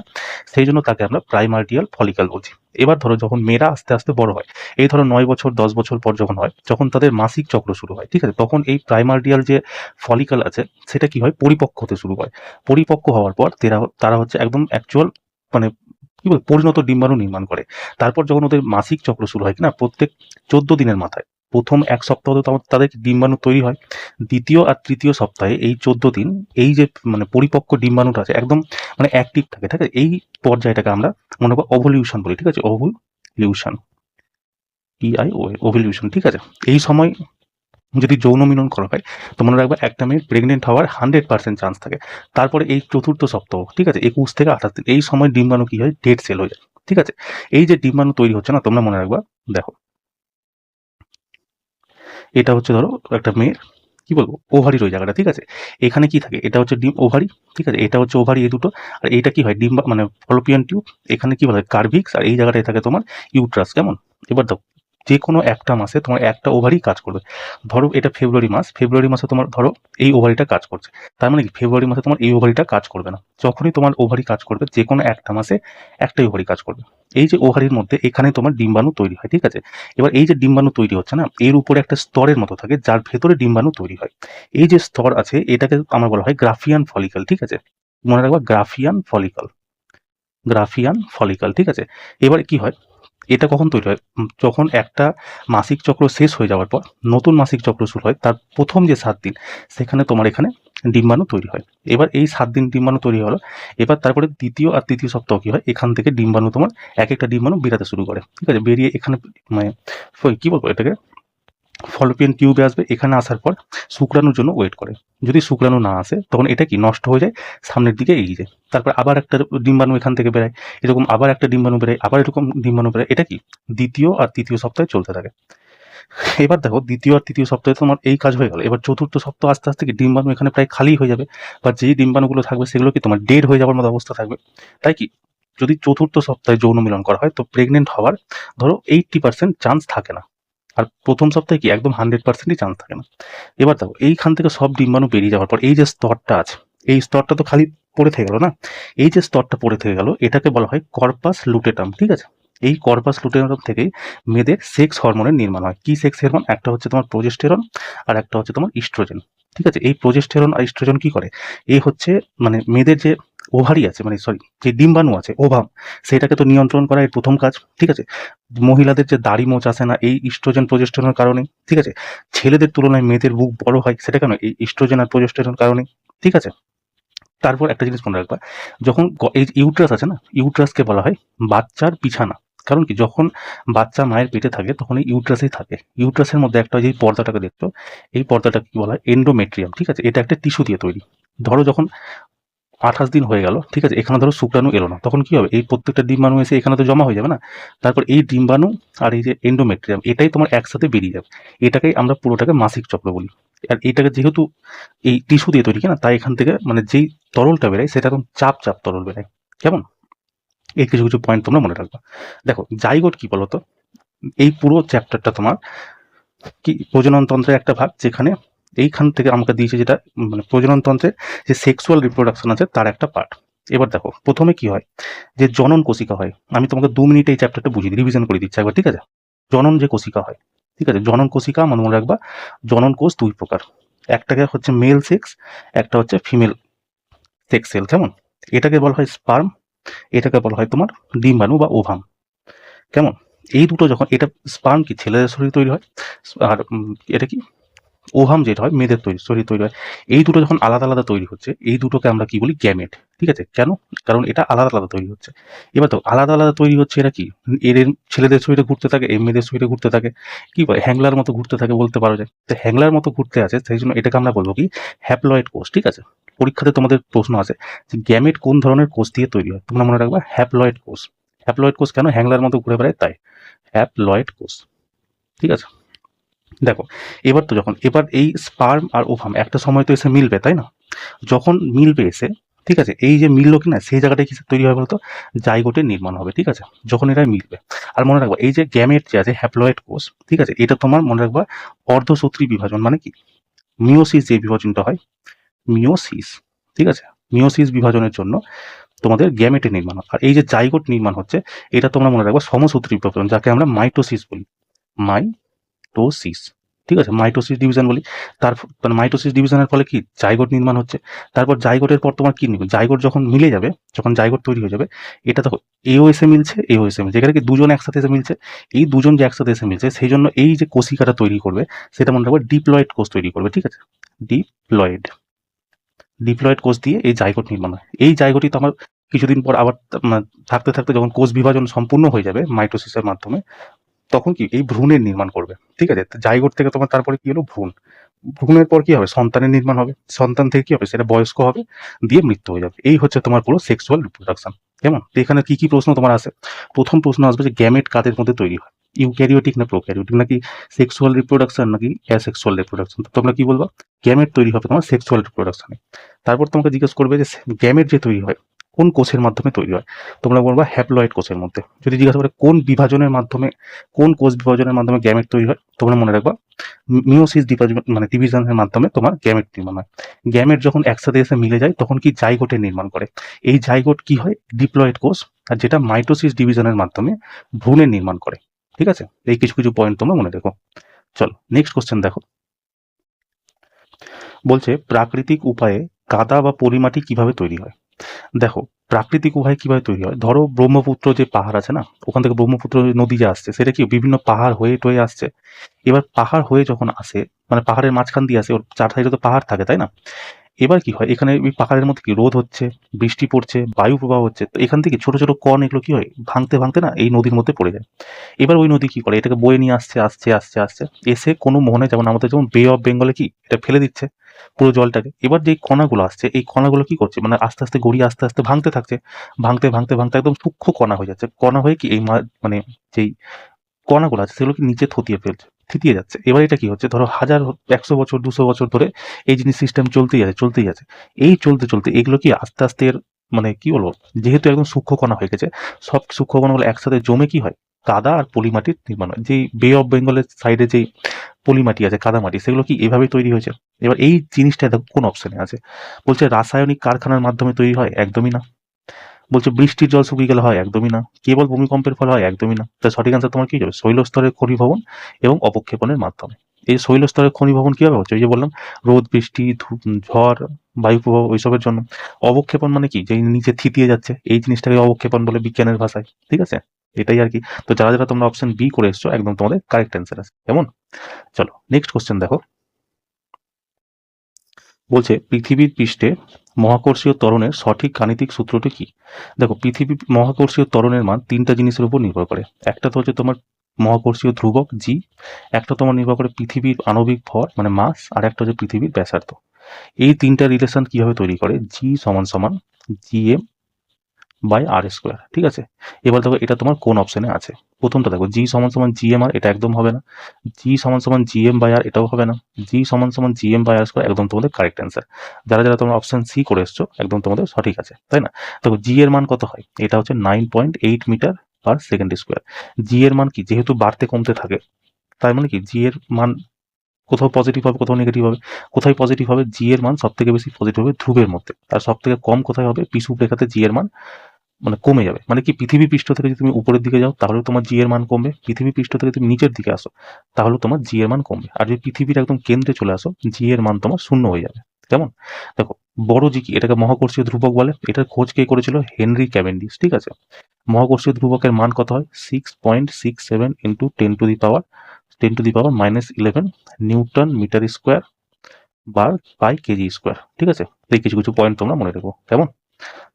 [SPEAKER 1] সেই জন্য তাকে আমরা প্রাইমার্ডিয়াল ফলিকল বলছি। এবার ধরো যখন মেয়েরা আস্তে আস্তে বড় হয়, এই ধরো 9 বছর 10 বছর পর যখন হয়, যখন তাদের মাসিক চক্র শুরু হয়, ঠিক আছে, তখন এই প্রাইমার্ডিয়াল যে ফলিকল আছে সেটা কি হয় পরিপক্ক হতে শুরু করে। পরিপক্ক হওয়ার পর তারা হচ্ছে একদম অ্যাকচুয়াল মানে কি বলে পরিণত ডিম্বাণু নির্মাণ করে। তারপর যখন ওদের মাসিক চক্র শুরু হয় কিনা, প্রত্যেক 14 দিনের মাথায় প্রথম 1 সপ্তাহ তো তাদের ডিম্বাণু তৈরি হয়, দ্বিতীয় আর তৃতীয় সপ্তাহে এই 14 দিন এই যে মানে পরিপক্ক ডিম্বাণুটা আছে একদম মানে অ্যাক্টিভ থাকে, ঠিক আছে। এই পর্যায়টাকে আমরা মনে করো ওভলিউশন বলি, ঠিক আছে। ওভলিউশন, ওভলিউশন, ঠিক আছে। এই সময় যদি যৌন মিলন করা হয় তো মনে রাখবে একটা মেয়ে প্রেগনেন্ট হওয়ার 100% চান্স থাকে। তারপরে এই চতুর্থ সপ্তাহ, ঠিক আছে, 21 থেকে 28 দিন, এই সময় ডিম্বাণু কি হয় ডেড সেল হয়ে যায়, ঠিক আছে। এই যে ডিম্বাণু তৈরি হচ্ছে না, তোমরা মনে রাখবা, দেখো এটা হচ্ছে ধরো একটা মেয়ের কি বলবো ওভারির ওই জায়গাটা, ঠিক আছে। এখানে কি থাকে, এটা হচ্ছে ডিম ওভারি, ঠিক আছে, এটা হচ্ছে ওভারি এই দুটো। আর এইটা কি হয় ডিম্বা মানে ফলোপিয়ান টিউব, এখানে কি বলে কার্ভিক্স, আর এই জায়গাটায় থাকে তোমার ইউট্রাস। কেমন, এবার দেখো যে কোনো একটা মাসে তোমার একটা ওভারি কাজ করবে। ধরো এটা ফেব্রুয়ারি মাসে তোমার ধরো এই ওভারিটা কাজ করছে, তার মানে কি ফেব্রুয়ারি মাসে তোমার এই ওভারিটা কাজ করবে না। যখনই তোমার ওভারি কাজ করবে যে কোনো একটা মাসে একটাই ওভারি কাজ করবে। এই যে ওভারির মধ্যে এখানে তোমার ডিম্বাণু তৈরি হয়, ঠিক আছে। এবার এই যে ডিম্বাণু তৈরি হচ্ছে না, এর উপরে একটা স্তরের মতো থাকে যার ভেতরে ডিম্বাণু তৈরি হয়। এই যে স্তর আছে এটাকে আমার বলা হয় গ্রাফিয়ান ফলিকল, ঠিক আছে। মনে রাখবা গ্রাফিয়ান ফলিকল, ঠিক আছে। এবার কি হয়, এটা কখন তৈরি হয়, যখন একটা মাসিক চক্র শেষ হয়ে যাওয়ার পর নতুন মাসিক চক্র শুরু হয়, তার প্রথম যে 7 দিন সেখানে তোমার এখানে ডিম্বাণু তৈরি হয়। এবার এই 7 দিন ডিম্বাণু তৈরি হলো, এবার তারপরে দ্বিতীয় আর তৃতীয় সপ্তাহ কি হয়, এখান থেকে ডিম্বাণু তোমার এক একটা ডিম্বাণু বেরাতে শুরু করে, ঠিক আছে। বেরিয়ে এখানে মানে কি বলবো এটাকে ফলোপিয়ান টিউবে আসবে, এখানে আসার পর শুক্রাণুর জন্য ওয়েট করে। যদি শুক্রাণু না আসে তখন এটা কি নষ্ট হয়ে যায়, সামনের দিকে এগিয়ে যায়। তারপর আবার একটা ডিম্বাণু এখান থেকে বেরোয়, এরকম আবার একটা ডিম্বাণু বেরোয়, আবার এরকম ডিম্বাণু বেরোয়। এটা কি দ্বিতীয় আর তৃতীয় সপ্তাহে চলতে থাকে। এবার দেখো দ্বিতীয় আর তৃতীয় সপ্তাহে তোমার এই কাজ হয়ে গেল। এবার চতুর্থ সপ্তাহ আস্তে আস্তে কি ডিম্বাণু এখানে প্রায় খালি হয়ে যাবে, বা যেই ডিম্বাণুগুলো থাকবে সেগুলো কি তোমার ডেড হয়ে যাওয়ার মতো অবস্থা থাকবে। তাই কি যদি চতুর্থ সপ্তাহে যৌন মিলন করা হয় তো প্রেগনেন্ট হওয়ার ধরো 80% চান্স থাকে না। আর প্রথম সপ্তাহে কি একদম 100%ই চান্স থাকে না। এবার দেখো এইখান থেকে সব ডিম্বাণু বেরিয়ে যাওয়ার পর এই যে স্তরটা আছে, এই স্তরটা তো খালি পড়ে থেকে গেল না। এই যে স্তরটা পড়ে থেকে গেল এটাকে বলা হয় কর্পাস লুটেটাম, ঠিক আছে। এই কর্পাস লুটেটাম থেকে মেয়েদের সেক্স হরমোনের নির্মাণ হয়। কি সেক্স হরমোন, একটা হচ্ছে তোমার প্রোজেস্টেরন আর একটা হচ্ছে তোমার ইস্ট্রোজেন, ঠিক আছে। এই প্রোজেস্টেরন আর ইস্ট্রোজেন কি করে, এই হচ্ছে মানে মেয়েদের যে ওভারি আছে মানে সরি যে ডিম্বাণু আছে ওভাম, সেটাকে তো নিয়ন্ত্রণ করা এর প্রথম কাজ, ঠিক আছে। মহিলাদের যে দাড়ি মোচ আসে না এই ইস্ট্রোজেন প্রোজেস্টেরনের কারণে, ঠিক আছে। ছেলেদের তুলনায় মেয়েদের বুক বড় হয় সেটা কেন, এই ইস্ট্রোজেন আর প্রোজেস্টেরনের কারণে, ঠিক আছে। তারপর একটা জিনিস মনে রাখবা, যখন এই ইউট্রাস আছে না, ইউট্রাসকে বলা হয় বাচ্চার বিছানা। কারণ কি যখন বাচ্চা মায়ের পেটে থাকে তখন এই ইউট্রাসেই থাকে। ইউট্রাসের মধ্যে একটা যে পর্দাটাকে দেখছো, এই পর্দাটাকে কি বলা হয় এন্ডোমেট্রিয়াম, ঠিক আছে। এটা একটা টিস্যু দিয়ে তৈরি। ধরো যখন 28 দিন হয়ে গেল, ঠিক আছে, এখানে ধরো শুক্রাণু এলো না, তখন কি হবে, এই প্রত্যেকটা ডিম্বাণু এসে এখানে তো জমা হয়ে যাবে না। তারপর এই ডিম্বাণু আর এই যে এন্ডোমেট্রিয়াম এটাই তোমার একসাথে বেরিয়ে যাবে। এটাকেই আমরা পুরোটাকে মাসিক চক্র বলি। আর এটাকে যেহেতু এই টিস্যু দিয়ে তৈরি না, তাই এখান থেকে মানে যেই তরলটা বেরোয় সেটা একদম চাপ চাপ তরল বেরোয়। কেমন, এই কিছু কিছু পয়েন্ট তোমরা মনে রাখবা। দেখো জাইগোট কি বলতো, এই পুরো চ্যাপ্টারটা তোমার কি প্রজনন তন্ত্রের একটা ভাগ, যেখানে এইখান থেকে আমাকে দিয়েছে যেটা মানে প্রজনন তন্ত্রের যে সেক্সুয়াল রিপ্রোডাকশন আছে তার একটা পার্ট। এবার দেখো প্রথমে কি হয়, যে জনন কোষিকা হয়। আমি তোমাকে 2 মিনিটে এই চ্যাপ্টারটা বুঝিয়ে রিভিশন করে দিচ্ছি একবার, ঠিক আছে। জনন যে কোষিকা হয়, ঠিক আছে, জনন কোষিকা মনে রাখবা, জনন কোষ 2 প্রকার। একটাকে হচ্ছে মেল সেক্স, একটা হচ্ছে ফিমেল সেক্স সেল। কেমন, এটাকে বলা হয় স্পার্ম, এটাকে বলা হয় তোমার ডিম্বাণু বা ওভাম। কেমন, এই দুটো যখন এটা স্পার্ম কি ছেলেদের শরীরে তৈরি হয়, আর এটা কি ওভাম যেটা হয় মেয়েদের শরীর তৈরি হয়, এই দুটো যখন আলাদা আলাদা তৈরি হচ্ছে, এই দুটোকে আমরা কি বলি? গ্যামেট। ঠিক আছে? কেন? কারণ এটা আলাদা আলাদা তৈরি হচ্ছে। এবার তো আলাদা আলাদা তৈরি হচ্ছে, এরা কি এদের ছেলেদের শরীরে ঘুরতে থাকে, এই মেয়েদের শরীরে ঘুরতে থাকে, কি বলে হ্যাংলার মতো ঘুরতে থাকে বলতে পারা যায়। তো হ্যাংলার মতো ঘুরতে আছে, সেই জন্য এটাকে আমরা বলবো কি? হ্যাপ্লয়েড কোষ। ঠিক আছে? পরীক্ষাতে তোমাদের প্রশ্ন আছে যে গ্যামেট কোন ধরনের কোষ দিয়ে তৈরি হয়, তোমরা মনে রাখবা হ্যাপ্লয়েড কোষ। হ্যাপ্লয়েড কোষ কেন? হ্যাংলার মতো ঘুরে বেড়ায় তাই হ্যাপ্লয়েড কোষ। ঠিক আছে? দেখো, এবার এই স্পার্ম আর ওভাম একটা সময় তো এসে মিলবে, তাই না? যখন মিলবে এসে, ঠিক আছে, এই যে মিললো কিনা সেই জায়গাটায় কিছু তৈরি হবে বলতো? জাইগোটের নির্মাণ হবে। ঠিক আছে? যখন এরা মিলবে। আর মনে রাখবা এই যে গ্যামেট যে আছে হ্যাপ্লয়েড কোষ, ঠিক আছে, এটা তোমার মনে রাখবা অর্ধসূত্রী বিভাজন, মানে কি মিওসিস যে বিভাজনটা হয়, মিওসিস। ঠিক আছে? মিওসিস বিভাজনের জন্য তোমাদের গ্যামেটের নির্মাণ হয়। আর এই যে জাইগোট নির্মাণ হচ্ছে, এটা তোমরা মনে রাখবা সমসূত্রী বিভাজন, যাকে আমরা মাইটোসিস বলি। মাইটোসিস। ঠিক আছে? মাইটোসিস ডিভিশন বলি। তার মানে মাইটোসিস ডিভিশনের ফলে কি জাইগোট নির্মাণ হচ্ছে। তারপর জাইগোটের পর তোমার কি নিবে? জাইগোট যখন মিলে যাবে, যখন জাইগোট তৈরি হয়ে যাবে, এটা দেখো এও এসে মিলছে, এও এসে মিলছে, এখানে কি দুজন একসাথে এসে মিলছে। এই দুজন যে একসাথে এসে মিলছে, সেই জন্য এই যে কোষিকাটা তৈরি করবে, সেটা মনে রাখবে ডিপ্লয়েড কোষ তৈরি করবে। ঠিক আছে? ডিপ্লয়েড ডিপ্লয়েড কোষ দিয়ে এই জাইগোট নির্মাণ হয়। এই জাইগোটই তো আমার কিছুদিন পর আবার থাকতে থাকতে যখন কোষ বিভাজন সম্পূর্ণ হয়ে যাবে মাইটোসিসের মাধ্যমে, তখন কি এই ভ্রূণের নির্মাণ করবে। ঠিক আছে? জাইগোট থেকে তোমার তারপরে কি হলো? ভ্রূণ। ভ্রূণের পর কি হবে? সন্তানের নির্মাণ হবে। সন্তান থেকে কি হবে? সেটা বয়স্ক হবে, দিয়ে মৃত্যু হয়ে যাবে। এই হচ্ছে তোমার পুরো সেক্সুয়াল রিপ্রোডাকশন। কেমন? তো এখানে কি কি প্রশ্ন তোমার আসে? প্রথম প্রশ্ন আসবে যে গ্যামেট কাদের মধ্যে তৈরি হয়, ইউক্যারিওটিক না প্রোক্যারিওটিক, নাকি সেক্সুয়াল রিপ্রোডাকশন নাকি অ্যাসেক্সুয়াল রিপ্রোডাকশন। তো তোমরা কি বলবা? গ্যামেট তৈরি হবে তোমার সেক্সুয়াল রিপ্রোডাকশনে। তারপর তোমাকে জিজ্ঞেস করবে যে গ্যামেট যে তৈরি হয় কোন কোষের মাধ্যমে তৈরি হয়, তোমরা বলবা হ্যাপ্লয়েড কোষের মধ্যে। যদি জিজ্ঞাসা করে কোন বিভাজনের মাধ্যমে, কোন কোষ বিভাজনের মাধ্যমে গ্যামেট তৈরি হয়, তোমরা মনে রাখবা মিওসিস মানে ডিভিশনের মাধ্যমে তোমার গ্যামেট নির্মাণ হয়। গ্যামেট যখন একসাথে এসে মিলে যায়, তখন কি জাইগোটের নির্মাণ করে। এই জাইগোট কি হয়? ডিপ্লয়েড কোষ। আর যেটা মাইটোসিস ডিভিশনের মাধ্যমে ভ্রূণের নির্মাণ করে। ঠিক আছে? এই কিছু কিছু পয়েন্ট তোমরা মনে রেখো। চলো নেক্সট কোশ্চেন দেখো। বলছে প্রাকৃতিক উপায়ে কাদা বা পলিমাটি কিভাবে তৈরি হয়। দেখো, প্রাকৃতিক উপায়ে কিভাবে তৈরি হয়, ধরো ব্রহ্মপুত্র যে পাহাড় আছে না, ওখান থেকে ব্রহ্মপুত্র নদী যে আসছে, সেটা কি বিভিন্ন পাহাড় হয়ে টয়ে আসছে। এবার পাহাড় হয়ে যখন আসে, মানে পাহাড়ের মাঝখান দিয়ে আসে, ওর চার সাইডে তো পাহাড় থাকে, তাই না? এবার কি হয়, এখানে ওই পাহাড়ের মধ্যে কি রোদ হচ্ছে, বৃষ্টি পড়ছে, বায়ু প্রবাহ হচ্ছে, তো এখান থেকে ছোট ছোট কণ এগুলো কি হয়, ভাঙতে ভাঙতে না এই নদীর মধ্যে পড়ে যায়। এবার ওই নদী কি করে, এটাকে বয়ে নিয়ে আসছে, আসছে আসছে আসছে, এসে কোনো মোহনে, যেমন আমাদের যেমন বে অফ বেঙ্গলে কি এটা ফেলে দিচ্ছে পুরো জলটাকে। এবার যে কণাগুলো আসছে, এই কণাগুলো কি করছে, মানে আস্তে আস্তে গড়িয়ে আস্তে আস্তে ভাঙতে থাকছে, ভাঙতে ভাঙতে ভাঙতে একদম সূক্ষ্ম কণা হয়ে যাচ্ছে। কণা হয়ে কি এই মানে যেই কণাগুলো আছে সেগুলোকে নিচে থিতিয়ে যাচ্ছে। এবার এটা কি হচ্ছে, ধরো 100 বছর 200 বছর ধরে এই জিনিস সিস্টেম চলতেই আছে। এই চলতে চলতে এগুলো কি আস্তে আস্তে মানে কি বলবো, যেহেতু একদম সূক্ষ্ম কণা হয়ে গেছে, সব সূক্ষ্ম কণাগুলো একসাথে জমে কি হয়, কাদা আর পলিমাটির নির্মাণ হয়। যেই বে অফ বেঙ্গলের সাইডে যেই পলিমাটি আছে, কাদামাটি, সেগুলো কি এভাবেই তৈরি হয়েছে। এবার এই জিনিসটা দেখো কোন অপশনে আছে। বলছে রাসায়নিক কারখানার মাধ্যমে তৈরি হয়, একদমই না। বলছে বৃষ্টির জল শুকিয়ে গেলে হয়, একদমই না। কেবল ভূমিকম্পের ফলে হয়, একদমই না। তার সঠিক আনসার তোমার কি যাবে? শৈলস্তরের ঘনীভবন এবং অবক্ষেপণের মাধ্যমে। এই শৈলস্তরের ঘনীভবন কিভাবে হচ্ছে? ওই যে বললাম, রোদ, বৃষ্টি, ঝড়, বায়ু প্রবাহ, ওইসবের জন্য। অবক্ষেপণ মানে কি, যে নিচে থিতিয়ে যাচ্ছে, এই জিনিসটাকে অবক্ষেপণ বলে বিজ্ঞানের ভাষায়। ঠিক আছে? এটাই আর কি। তো যারা যারা তোমরা অপশন বি করে এসছো, একদম তোমাদের কারেক্ট অ্যান্সার আছে। কেমন? চলো নেক্সট কোশ্চেন দেখো। বলছে পৃথিবীর পৃষ্ঠে মহাকর্ষীয় ত্বরণের সঠিক গাণিতিক সূত্রটি কি। দেখো, পৃথিবী মহাকর্ষীয় ত্বরণের মান তিনটা জিনিসের উপর নির্ভর করে। একটা তো হচ্ছে তোমার মহাকর্ষীয় ধ্রুবক জি, একটা তোমার নির্ভর করে পৃথিবীর আণবিক ভর মানে মাস, আর একটা হচ্ছে পৃথিবীর ব্যাসার্ধ। এই তিনটা রিলেশন কিভাবে তৈরি করে, জি সমান সমান জিএম বাই আর স্কোয়ার। ঠিক আছে? এবার দেখো এটা তোমার কোন অপশনে আছে। প্রথমটা দেখো, জি সমান সমান জিএম আর, এটা একদম হবে না। জি সমান সমান জিএম বাই আর, এটাও হবে না। জি সমান সমান জিএম বাই আর স্কোয়ার, একদম তোমাদের কারেক্ট অ্যান্সার। যারা যারা তোমরা অপশন সি করে এসছো, একদম তোমাদের সঠিক আছে, তাই না? দেখো জি এর মান কত হয়, এটা হচ্ছে 9.8 মিটার পার সেকেন্ড স্কোয়ার। জি এর মান কি, যেহেতু বাড়তে কমতে থাকে, তার মানে কি জি এর মান কোথাও পজিটিভ হবে, কোথাও নেগেটিভ হবে। কোথায় পজিটিভ হবে, জি এর মান সব থেকে বেশি পজিটিভ হবে ধ্রুবের মধ্যে, আর সব থেকে কম কোথায় হবে, বিষুব রেখাতে জি এর মান মানে কমে যাবে। মানে কি, পৃথিবী পৃষ্ঠ থেকে যদি তুমি উপরের দিকে যাও, তাহলে তোমার জি এর মান কমবে। পৃথিবী পৃষ্ঠ থেকে তুমি নিচের দিকে আসো, তাহলে তোমার জি এর মান কমবে। আর যদি পৃথিবীর একদম কেন্দ্রে চলে আসো, জি এর মান তোমার শূন্য হয়ে যাবে। কেমন? দেখো, বড় জি কি, এটাকে মহাকর্ষীয় ধ্রুবক বলে। এটার খোঁজ কে করেছিল? Henry Cavendish. ঠিক আছে? মহাকর্ষীয় ধ্রুবকের মান কত হয়? 6.67 into 10 to the power 10⁻11 newton metre square বার বাই কেজি স্কোয়ার। ঠিক আছে, এই কিছু কিছু পয়েন্ট তোমরা মনে রেখো, কেমন?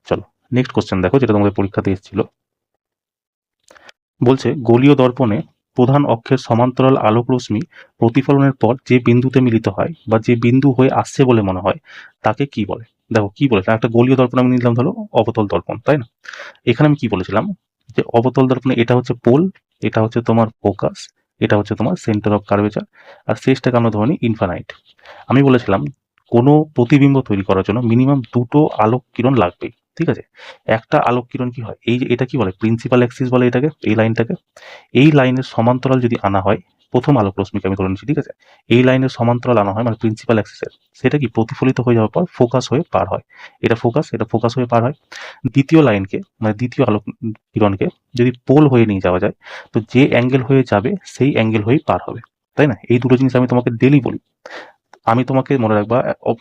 [SPEAKER 1] চলো নেক্সট কোশ্চেন দেখো, যেটা তোমাদের পরীক্ষাতে এসেছিল। বলছে গোলীয় দর্পণে প্রধান অক্ষের সমান্তরাল আলোক রশ্মি প্রতিফলনের পর যে বিন্দুতে মিলিত হয় বা যে বিন্দু হয়ে আসছে বলে মনে হয় তাকে কি বলে? দেখো কি বলেছে, একটা গোলীয় দর্পণ আমি নিলাম ধরো অবতল দর্পণ, তাই না? এখানে আমি কি বলেছিলাম যে অবতল দর্পণে এটা হচ্ছে পোল, এটা হচ্ছে তোমার ফোকাস, এটা হচ্ছে তোমার সেন্টার অফ কার্ভেচার, আর শেষটাকে আমরা ধরে নিই ইনফানাইট। আমি বলেছিলাম কোনো প্রতিবিম্ব তৈরি করার জন্য মিনিমাম দুটো আলোক কিরণ লাগবেই। ঠিক আছে, একটা আলোক কিরণ কি হয়, এই যে এটা কি বলে প্রিন্সিপাল অ্যাক্সিস বলে এটাকে, এই লাইনটাকে। এই লাইনের সমান্তরাল যদি আনা হয়, প্রথম আলোক রশ্মিকে আমি ধরে নিচ্ছি, ঠিক আছে, এই লাইনের সমান্তরাল আনা হয় মানে প্রিন্সিপাল অ্যাক্সিসের, সেটা কি প্রতিফলিত হয়ে যাওয়ার পর ফোকাস হয়ে পার হয়, এটা ফোকাস হয়ে পার হয়। দ্বিতীয় লাইনকে মানে দ্বিতীয় আলোক কিরণকে যদি পোল হয়ে নিয়ে যাওয়া যায়, তো যে অ্যাঙ্গেল হয়ে যাবে সেই অ্যাঙ্গেল হয়েই পার হবে, তাই না? এই দুটো জিনিস আমি তোমাকে ডেলি বলি। আমি তোমাকে মনে রাখবা,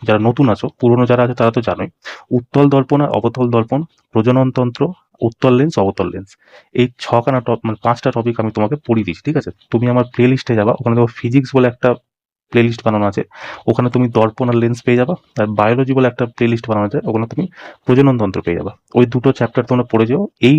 [SPEAKER 1] যারা নতুন আছো, পুরনো যারা আছে তারা তো জানোই, উত্তল দর্পণ আর অবতল দর্পণ, প্রজননতন্ত্র, উত্তল লেন্স, অবতল লেন্স, এই ছখানা মানে 5টা টপিক আমি তোমাকে পড়িয়ে দিচ্ছি। ঠিক আছে, তুমি আমার প্লে লিস্টে যাবা, ওখানে তোমার ফিজিক্স বলে একটা প্লে লিস্ট বানানো আছে, ওখানে তুমি দর্পণ আর লেন্স পেয়ে যাবা। আর বায়োলজি বলে একটা প্লে লিস্ট বানানো আছে, ওখানে তুমি প্রজননতন্ত্র পেয়ে যাবা। ওই দুটো চ্যাপ্টার তোমরা পড়ে যাও, এই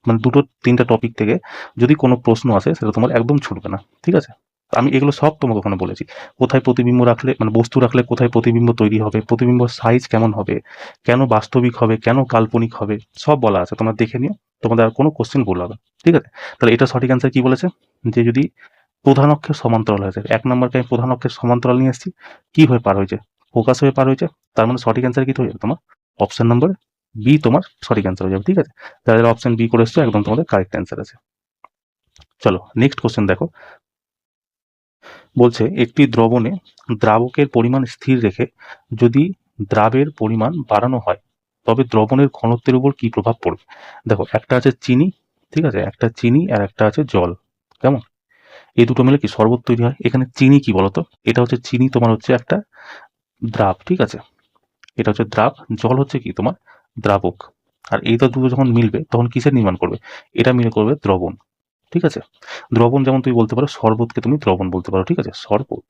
[SPEAKER 1] মানে দুটো তিনটা টপিক থেকে যদি কোনো প্রশ্ন আসে সেটা তোমার একদম ছুটবে না। ঠিক আছে, আমি এগুলো সব তোমাকে ওখানে বলেছি, কোথায় প্রতিবিম্ব রাখলে মানে বস্তু রাখলে কোথায় প্রতিবিম্ব তৈরি হবে, প্রতিবিম্ব সাইজ কেমন হবে, কেন বাস্তবিক হবে, কেন কাল্পনিক হবে, সব বলা আছে, তোমরা দেখে নিও, তোমাদের আর কোনো কোশ্চেন ভুল হবে। ঠিক আছে, তাহলে এটা সঠিক অ্যান্সার কি বলেছে, যে যদি প্রধান অক্ষের সমান্তরাল হয়েছে, 1 নম্বরকে আমি প্রধান অক্ষের সমান্তরাল নিয়ে এসেছি, কি হয়ে পার হয়েছে, ফোকাস হয়ে পার হয়েছে, তার মানে সঠিক অ্যান্সার কি হয়ে যাবে তোমার অপশন নাম্বার বি তোমার সঠিক অ্যান্সার হয়ে যাবে। ঠিক আছে, যারা যারা অপশন বি করে এসছো একদম তোমাদের কারেক্ট অ্যান্সার আছে। চলো নেক্সট কোশ্চেন দেখো। বলছে একটি দ্রবণে দ্রাবকের পরিমাণ স্থির রেখে যদি দ্রাবের পরিমাণ বাড়ানো হয় তবে দ্রবণের ঘনত্বের উপর কি প্রভাব পড়বে? দেখো একটা আছে চিনি, ঠিক আছে, একটা চিনি আর একটা আছে জল, কেমন? এই দুটো মিলে কি শরবত তৈরি হয়। এখানে চিনি কি বলতো, এটা হচ্ছে চিনি তোমার হচ্ছে একটা দ্রাব, ঠিক আছে, এটা হচ্ছে দ্রাব, জল হচ্ছে কি তোমার দ্রাবক। আর এই তো দুটো যখন মিলবে তখন কিসের নির্মাণ করবে, এটা মিলে করবে দ্রবণ। ঠিক আছে, দ্রবণ যেমন তুমি বলতে পারো শরবতকে তুমি দ্রবণ বলতে পারো, ঠিক আছে, শরবত।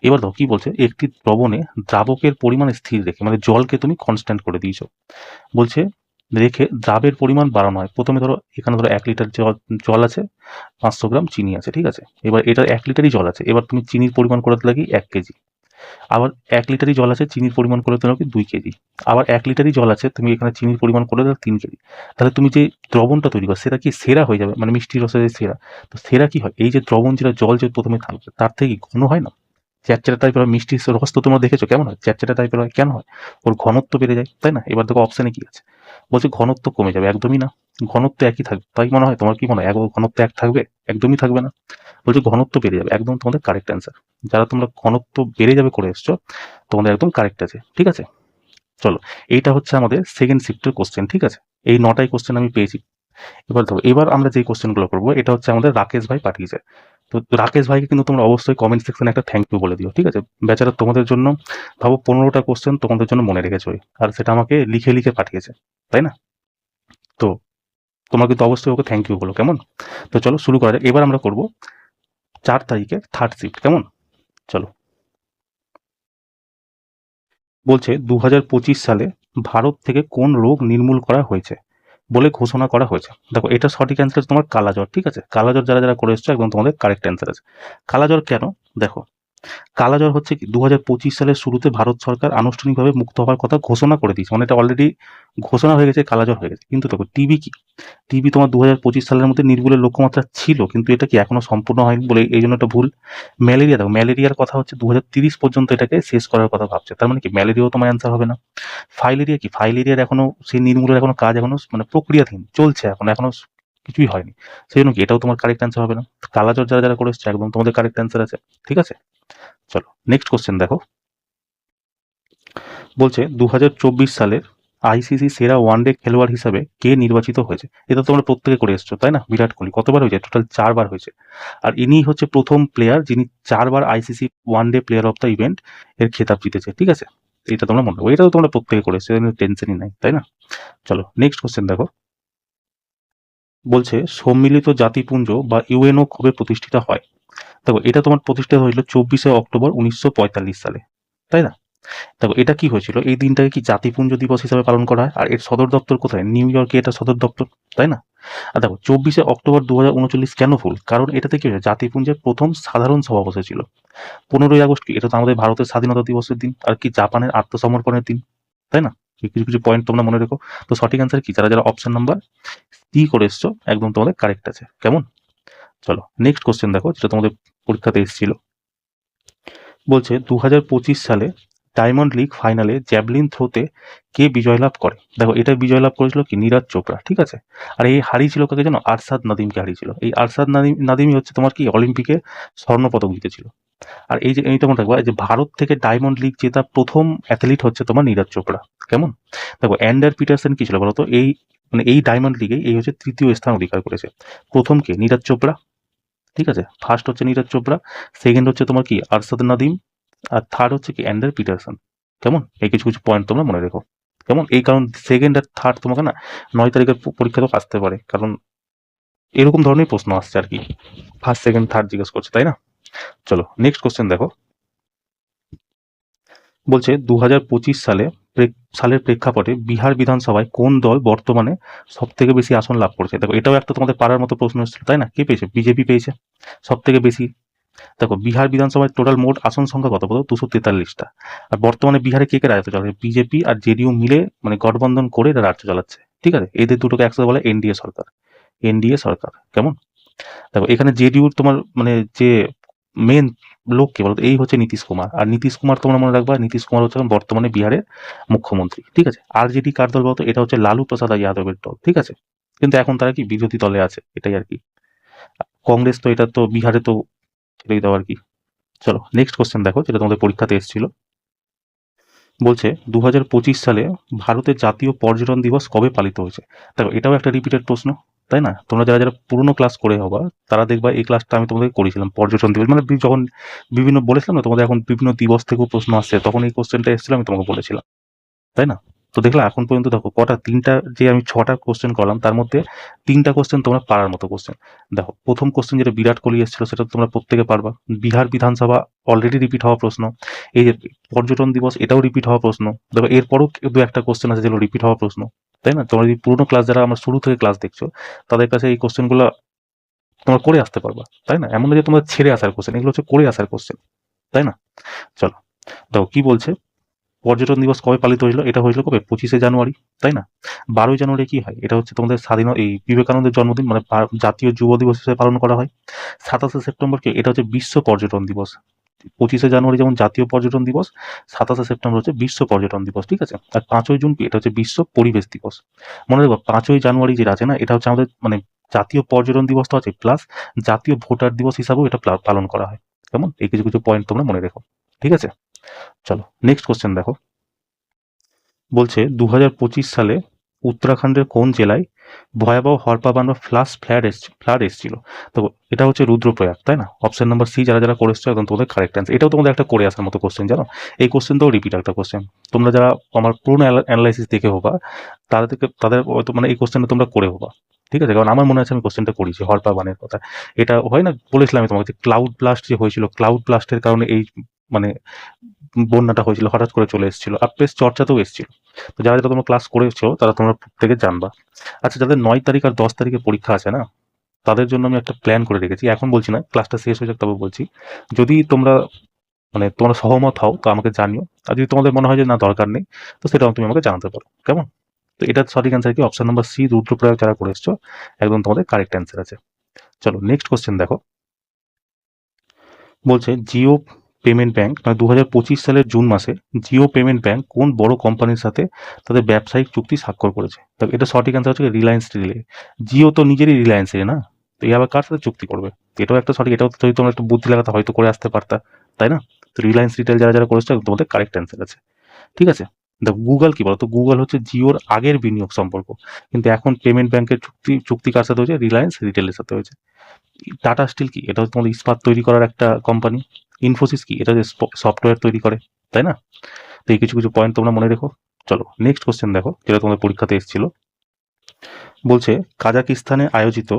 [SPEAKER 1] এবার দেখো কি বলছে, একটি দ্রবণে দ্রাবকের পরিমাণ স্থির রেখে মানে জলকে তুমি কনস্ট্যান্ট করে দিয়েছো, বলছে রেখে দ্রাবের পরিমাণ বাড়ানো হয়। প্রথমে ধরো এখানে ধরো 1 লিটার জল আছে, 500 গ্রাম চিনি আছে, ঠিক আছে, এবার এটা 1 লিটারই জল আছে, এবার তুমি চিনির পরিমাণ করে দিলে কি 1 কেজি, আবার 1 লিটারই জল আছে চিনির পরিমাণ করে দিলে কি 2 কেজি, আবার 1 লিটারই জল আছে তুমি এখানে চিনির পরিমাণ করে দিলে 3 কেজি। তাহলে তুমি যে দ্রবণটা তৈরি করো সেটা কি সেরা হয়ে যাবে, মানে মিষ্টি রসের যে সেরা। তো সেরা কি হয়, এই যে দ্রবণ যেটা জল যে প্রথমে থাকবে তার থেকে ঘন হয় না, চ্যাটচ্যাটা টাইপের হয়, মিষ্টি রস তো তোমরা দেখেছো কেমন হয়, চ্যাটচ্যাটা টাইপের হয়, কেন হয়, ওর ঘনত্ব বেড়ে যায়, তাই না? এবার দেখো অপশানে কি আছে, বলছে ঘনত্ব কমে যাবে, একদমই না, ঘনত্ব একই থাকবে, তাই মনে হয় তোমার কি মনে হয় ঘনত্ব এক থাকবে? একদমই থাকবে না, বলছে ঘনত্ব বেড়ে যাবে, একদম তোমাদের কারেক্ট অ্যান্সার। যারা তোমরা ঘনত্ব বেড়ে যাবে করে এসছো তোমাদের একদম কারেক্ট আছে। ঠিক আছে, চলো এইটা হচ্ছে আমাদের সেকেন্ড শিফটের কোশ্চেন। ঠিক আছে, এই 9টাই কোশ্চেন আমি পেয়েছি। এবার দেখো, এবার আমরা যে কোশ্চেনগুলো করবো এটা হচ্ছে আমাদের রাকেশ ভাই পাঠিয়েছে। তো রাকেশ ভাইকে কিন্তু তোমরা অবশ্যই কমেন্ট সেকশনে একটা থ্যাংক ইউ বলে দিও। ঠিক আছে, বেচারা তোমাদের জন্য ভাবো 15টা কোশ্চেন তোমাদের জন্য মনে রেখেছে ওই, আর সেটা আমাকে লিখে লিখে পাঠিয়েছে, তাই না? তো তোমরা কিন্তু অবশ্যই ওকে থ্যাংক ইউ বলো, কেমন? তো চলো শুরু করা যাক। এবার আমরা করব 4 তারিখের থার্ড শিফট, কেমন? চলো। বলছে 2025 সালে ভারত থেকে কোন রোগ নির্মূল করা হয়েছে বলে ঘোষণা করা হয়েছে। দেখো এটা সঠিক অ্যান্সার তোমার কালাজ্বর। ঠিক আছে, কালাজ্বর যারা যারা করে এসছো একদম তোমাদের কারেক্ট অ্যান্সার আছে। কালাজ্বর কেন, দেখো কালাজ্বর হচ্ছে কি 2025 সালের শুরুতে ভারত সরকার আনুষ্ঠানিকভাবে মুক্ত হওয়ার কথা ঘোষণা করে দিয়েছে, মানে এটা অলরেডি ঘোষণা হয়ে গেছে, কালাজ্বর হয়ে গেছে। কিন্তু দেখো টিবি কি, টিবি তোমার 2025 সালের মধ্যে নির্মূলের লক্ষ্যমাত্রা ছিল, কিন্তু এটা কি এখনো সম্পূর্ণ হয়নি বলে এই জন্য এটা ভুল। ম্যালেরিয়া, দেখো ম্যালেরিয়ার কথা হচ্ছে 2030 পর্যন্ত এটাকে শেষ করার কথা ভাবছে, তার মানে কি ম্যালেরিয়াও তোমার অ্যান্সার হবে না। ফাইলেরিয়া কি, ফাইলেরিয়ার এখনো সেই নির্মূলের এখনো কাজ এখনো মানে প্রক্রিয়াধীন চলছে, এখনো কিছুই হয়নি, সেই জন্য কি এটাও তোমার কারেক্ট অ্যান্সার হবে না। কালাজ্বর যারা যারা করে এসছে একদম তোমাদের কারেক্ট অ্যান্সার আছে। ঠিক আছে, চলো নেক্সট কোশ্চেন দেখো। বলছে 2024 সালের আইসিসি সেরা ওয়ানডে খেলোয়াড় হিসাবে কে নির্বাচিত হয়েছে। এটা তোমরা প্রত্যেকে করে এসছো, তাই না? বিরাট কোহলি কতবার হয়েছে, টোটাল 4বার হয়েছে। আর ইনি হচ্ছে প্রথম প্লেয়ার যিনি 4বার ICC one day player of the event এর খেতাব জিতেছে। ঠিক আছে, এটা তোমরা মনে রাখো, এটাও তোমরা প্রত্যেকে করে এসছো, টেনশনই নাই, তাই না? চলো নেক্সট কোশ্চেন দেখো। বলছে সম্মিলিত জাতিপুঞ্জ বা ইউএনও কবে প্রতিষ্ঠিত হয়। দেখো এটা তোমার প্রতিষ্ঠিত হয়েছিল 24শে অক্টোবর 1945 সালে, তাই না? দেখো এটা কি হয়েছিল, এই দিনটাকে কি জাতিপুঞ্জ দিবস হিসাবে পালন করা হয়, আর এর সদর দপ্তর কোথায়? নিউ ইয়র্কে এটা সদর দপ্তর, তাই না? আর দেখো 24শে অক্টোবর 2039 কেন ফুল? কারণ এটাতে কি হয়েছে, জাতিপুঞ্জের প্রথম সাধারণ সভা বসেছিল। 15ই আগস্ট কি, এটা তো আমাদের ভারতের স্বাধীনতা দিবসের দিন, আর কি জাপানের আত্মসমর্পণের দিন, তাই না? এই কিছু কিছু পয়েন্ট তোমরা মনে রেখো। তো সঠিক অ্যান্সার কি, যারা যারা অপশন নাম্বার সি করে এসছো একদম তোমাদের কারেক্ট আছে। কেমন? চলো নেক্সট কোশ্চেন দেখো, যেটা তোমাদের পরীক্ষাতে এসেছিল। বলছে 2025 সালে ডায়মন্ড লিগ ফাইনালে জ্যাভলিন থ্রোতে কে বিজয় লাভ করে? দেখো এটা বিজয় লাভ করেছিল কি, নীরজ চোপড়া, ঠিক আছে। আর এই হারিয়েছিল কাকে জানো? আরশাদ নাদিমকে হারিয়েছিল। এই আরশাদ নাদিমই হচ্ছে তোমার কি অলিম্পিকে স্বর্ণপদক জিতেছিল। আর এই যে এইটা মনে রাখবা, যে ভারত থেকে ডায়মন্ড লিগ জেতা প্রথম অ্যাথলিট হচ্ছে তোমার নীরজ চোপড়া। কেমন? দেখো অ্যান্ডার পিটারসন কি ছিল বলতো, এই মানে এই ডায়মন্ড লিগে এই হচ্ছে তৃতীয় স্থান অধিকার করেছে। প্রথম কে? নীরজ চোপড়া, ঠিক আছে। ফার্স্ট হচ্ছে নীরজ চোপড়া, সেকেন্ড হচ্ছে তোমার কি আরশাদ নাদিম, আর থার্ড হচ্ছে কি অ্যান্ডার পিটারসন। কেমন? এই কিছু কিছু পয়েন্ট তোমরা মনে রেখো। কেমন? এই কারণ সেকেন্ড আর থার্ড তোমাকে না 9 তারিখের পরীক্ষা তো আসতে পারে, কারণ এরকম ধরনের প্রশ্ন আসছে আর কি, ফার্স্ট সেকেন্ড থার্ড জিজ্ঞেস করছে, তাই না? চলো নেক্সট কোশ্চেন দেখো। বলছে 2025 সালের প্রেক্ষাপটে বিহার বিধানসভায় কোন দল বর্তমানে সব থেকে বেশি আসন লাভ করেছে? দেখো এটাও একটা তোমাদের পাড়ার মতো প্রশ্ন এসেছিল, তাই না? কে পেয়েছে? বিজেপি পেয়েছে সব থেকে বেশি। দেখো বিহার বিধানসভায় টোটাল মোট আসন সংখ্যা কত বলো? 243টা। আর বর্তমানে বিহারে কে কে রাজ্য চালাচ্ছে? বিজেপি আর জেডিইউ মিলে মানে গঠবন্ধন করে এরা রাজ্য চালাচ্ছে, ঠিক আছে। এদের দুটোকে একসাথে বলে এনডিএ সরকার। এনডিএ সরকার। কেমন? দেখো এখানে জেডিইউর তোমার মানে যে মেন লোক কে বলতো? এই হচ্ছে নীতিশ কুমার। আর নীতিশ কুমার তোমরা মনে রাখবা, নীতিশ কুমার হচ্ছে বর্তমানে বিহারের মুখ্যমন্ত্রী, ঠিক আছে। আর যেটি কার দল বলতো? এটা হচ্ছে লালু প্রসাদ যাদবের দল, ঠিক আছে। কিন্তু এখন তারা কি বিরোধী দলে আছে, এটাই আর কি। কংগ্রেস তো এটা তো বিহারে তো ছেড়েই দাও আর কি। চলো নেক্সট কোশ্চেন দেখো, যেটা তোমাদের পরীক্ষাতে এসেছিল। বলছে 2025 সালে ভারতের জাতীয় পর্যটন দিবস কবে পালিত হয়েছে? দেখো এটাও একটা রিপিটেড প্রশ্ন, তাই না? তোমরা যারা যারা পুরনো ক্লাস করে হবা তারা দেখবা এই ক্লাসটা আমি তোমাদের করেছিলাম। পর্যটন দিবস মানে যখন বিভিন্ন বলেছিলাম না তোমাদের, এখন বিভিন্ন দিবস থেকেও প্রশ্ন আসছে, তখন এই কোশ্চেনটা এসেছিল, আমি তোমাকে বলেছিলাম, তাই না? তো দেখলা এখন পর্যন্ত দেখো কটা, তিনটা, যে আমি 6টা কোশ্চেন করলাম তার মধ্যে 3টা কোশ্চেন তোমরা পারার মতো কোশ্চেন। দেখো প্রথম কোশ্চেন যেটা বিরাট কোহলি এসেছিল সেটা তোমরা প্রত্যেকে পারবা। বিহার বিধানসভা অলরেডি রিপিট হওয়া প্রশ্ন। এই যে পর্যটন দিবস এটাও রিপিট হওয়া প্রশ্ন। দেখো এরপরও দু একটা কোশ্চেন আছে যেগুলো রিপিট হওয়া প্রশ্ন, তাই না? তোমরা যদি পুরোনো ক্লাস যারা আমার শুরু থেকে ক্লাস দেখছো তাদের কাছে এই কোশ্চেনগুলো তোমরা করে আসতে পারবা, তাই না? এমন না যে তোমরা ছেড়ে আসার কোশ্চেন, এগুলো হচ্ছে করে আসার কোশ্চেন, তাই না? চলো দেখো কি বলছে। পর্যটন দিবস কবে পালিত হয়েছিল? এটা হয়েছিল কবে? 25শে জানুয়ারি, তাই না? 12ই জানুয়ারি কি হয়? এটা হচ্ছে তোমাদের স্বাধীন এই বিবেকানন্দের জন্মদিন, মানে জাতীয় যুব দিবস হিসেবে পালন করা হয়। 27শে সেপ্টেম্বর কি? এটা হচ্ছে বিশ্ব পর্যটন দিবস। 25শে জানুয়ারি যেমন জাতীয় পর্যটন দিবস, 27শে সেপ্টেম্বর হচ্ছে বিশ্ব পর্যটন দিবস, ঠিক আছে। আর 5ই জুন কি? এটা হচ্ছে বিশ্ব পরিবেশ দিবস। মনে রাখবো 5ই জানুয়ারি যেটা আছে না, এটা হচ্ছে আমাদের মানে জাতীয় পর্যটন দিবস তো আছে, প্লাস জাতীয় ভোটার দিবস হিসাবেও এটা পালন করা হয়। কেমন? এই কিছু কিছু পয়েন্ট তোমরা মনে রেখো, ঠিক আছে। চলো নেক্সট কোশ্চেন দেখো। বলছে 2025 সালে উত্তরাখণ্ডের কোন জেলায় ভয়াবহ হরপাবান বা ফ্লাড এসেছিল? তো এটা হচ্ছে রুদ্রপ্রয়াগ, তাই না? অপশন নাম্বার সি যারা যারা করে এসছো একদম তোমাদের কারেক্ট অ্যান্সার। এটাও তোমাদের একটা করে আসার মতো কোশ্চেন, জানো? এই কোশ্চেনটাও রিপিট একটা কোশ্চেন। তোমরা যারা আমার পুরোনো অ্যানালাইসিস দেখে হবা তাদের হয়তো মানে এই কোশ্চেনটা তোমরা করে হবা, ঠিক আছে। কারণ আমার মনে আছে আমি কোশ্চেনটা করেছি হরপাবানের কথা। এটা হয় না, বলেছিলাম আমি তোমাকে, যে ক্লাউড ব্লাস্ট যে হয়েছিল, ক্লাউড ব্লাস্টের কারণে এই মানে বন্যাটা হয়েছিল, হঠাৎ করে চলে এসেছিল, আর বেশ চর্চাতেও এসেছিল। তো যারা যারা তোমরা ক্লাস করেছো তারা তোমরা প্রত্যেকে জানবা। আচ্ছা যাদের 9 তারিখ আর 10 তারিখে পরীক্ষা আছে না, তাদের জন্য আমি একটা প্ল্যান করে রেখেছি। এখন বলছি না, ক্লাসটা শেষ হয়ে যাক তবে বলছি। যদি তোমরা মানে তোমরা সহমত হও তো আমাকে জানিও, আর যদি তোমাদের মনে হয় যে না দরকার নেই, তো সেটাও তুমি আমাকে জানাতে পারো। কেমন? তো এটা সঠিক অ্যান্সার কি? অপশন নাম্বার সি রুদ্রপ্রয়াগ যারা করে এসছো একদম তোমাদের কারেক্ট অ্যান্সার আছে। চলো নেক্সট কোশ্চেন দেখো। বলছে জিও পেমেন্ট ব্যাংক মানে 2025 সালের জুন মাসে জিও পেমেন্ট ব্যাংক কোন বড় কোম্পানির সাথে তাদের ব্যবসায়িক চুক্তি স্বাক্ষর করেছে? তো এটা সঠিক অ্যান্সার হচ্ছে রিলায়েন্স রিলে। জিও তো নিজেরই রিলায়েন্সের না, তো এই আবার কার সাথে চুক্তি করবে? এটাও একটা সঠিক, এটাও যদি তোমরা একটু বুদ্ধি লাগাতে হয়তো করে আসতে পারতা, তাই না? তো রিলায়েন্স রিটেল যারা যারা করেছে তোমাদের কারেক্ট অ্যান্সার আছে, ঠিক আছে। দেখো গুগল কি বলতো, গুগল হচ্ছে জিওর আগের বিনিয়োগ সম্পর্ক, কিন্তু এখন পেমেন্ট ব্যাংকের চুক্তি কার সাথে হয়েছে? রিলায়েন্স রিটেলের সাথে হয়েছে। টাটা স্টিল কি? এটা হচ্ছে তোমাদের ইস্পাত তৈরি করার একটা কোম্পানি। ইনফোসিস কি? এটা যে সফটওয়্যার তৈরি করে, তাই না? তো এই কিছু কিছু পয়েন্ট তোমরা মনে রেখো। চলো নেক্সট কোশ্চেন দেখো, যেটা তোমাদের পরীক্ষাতে এসেছিল। বলছে কাজাকিস্তানে আয়োজিত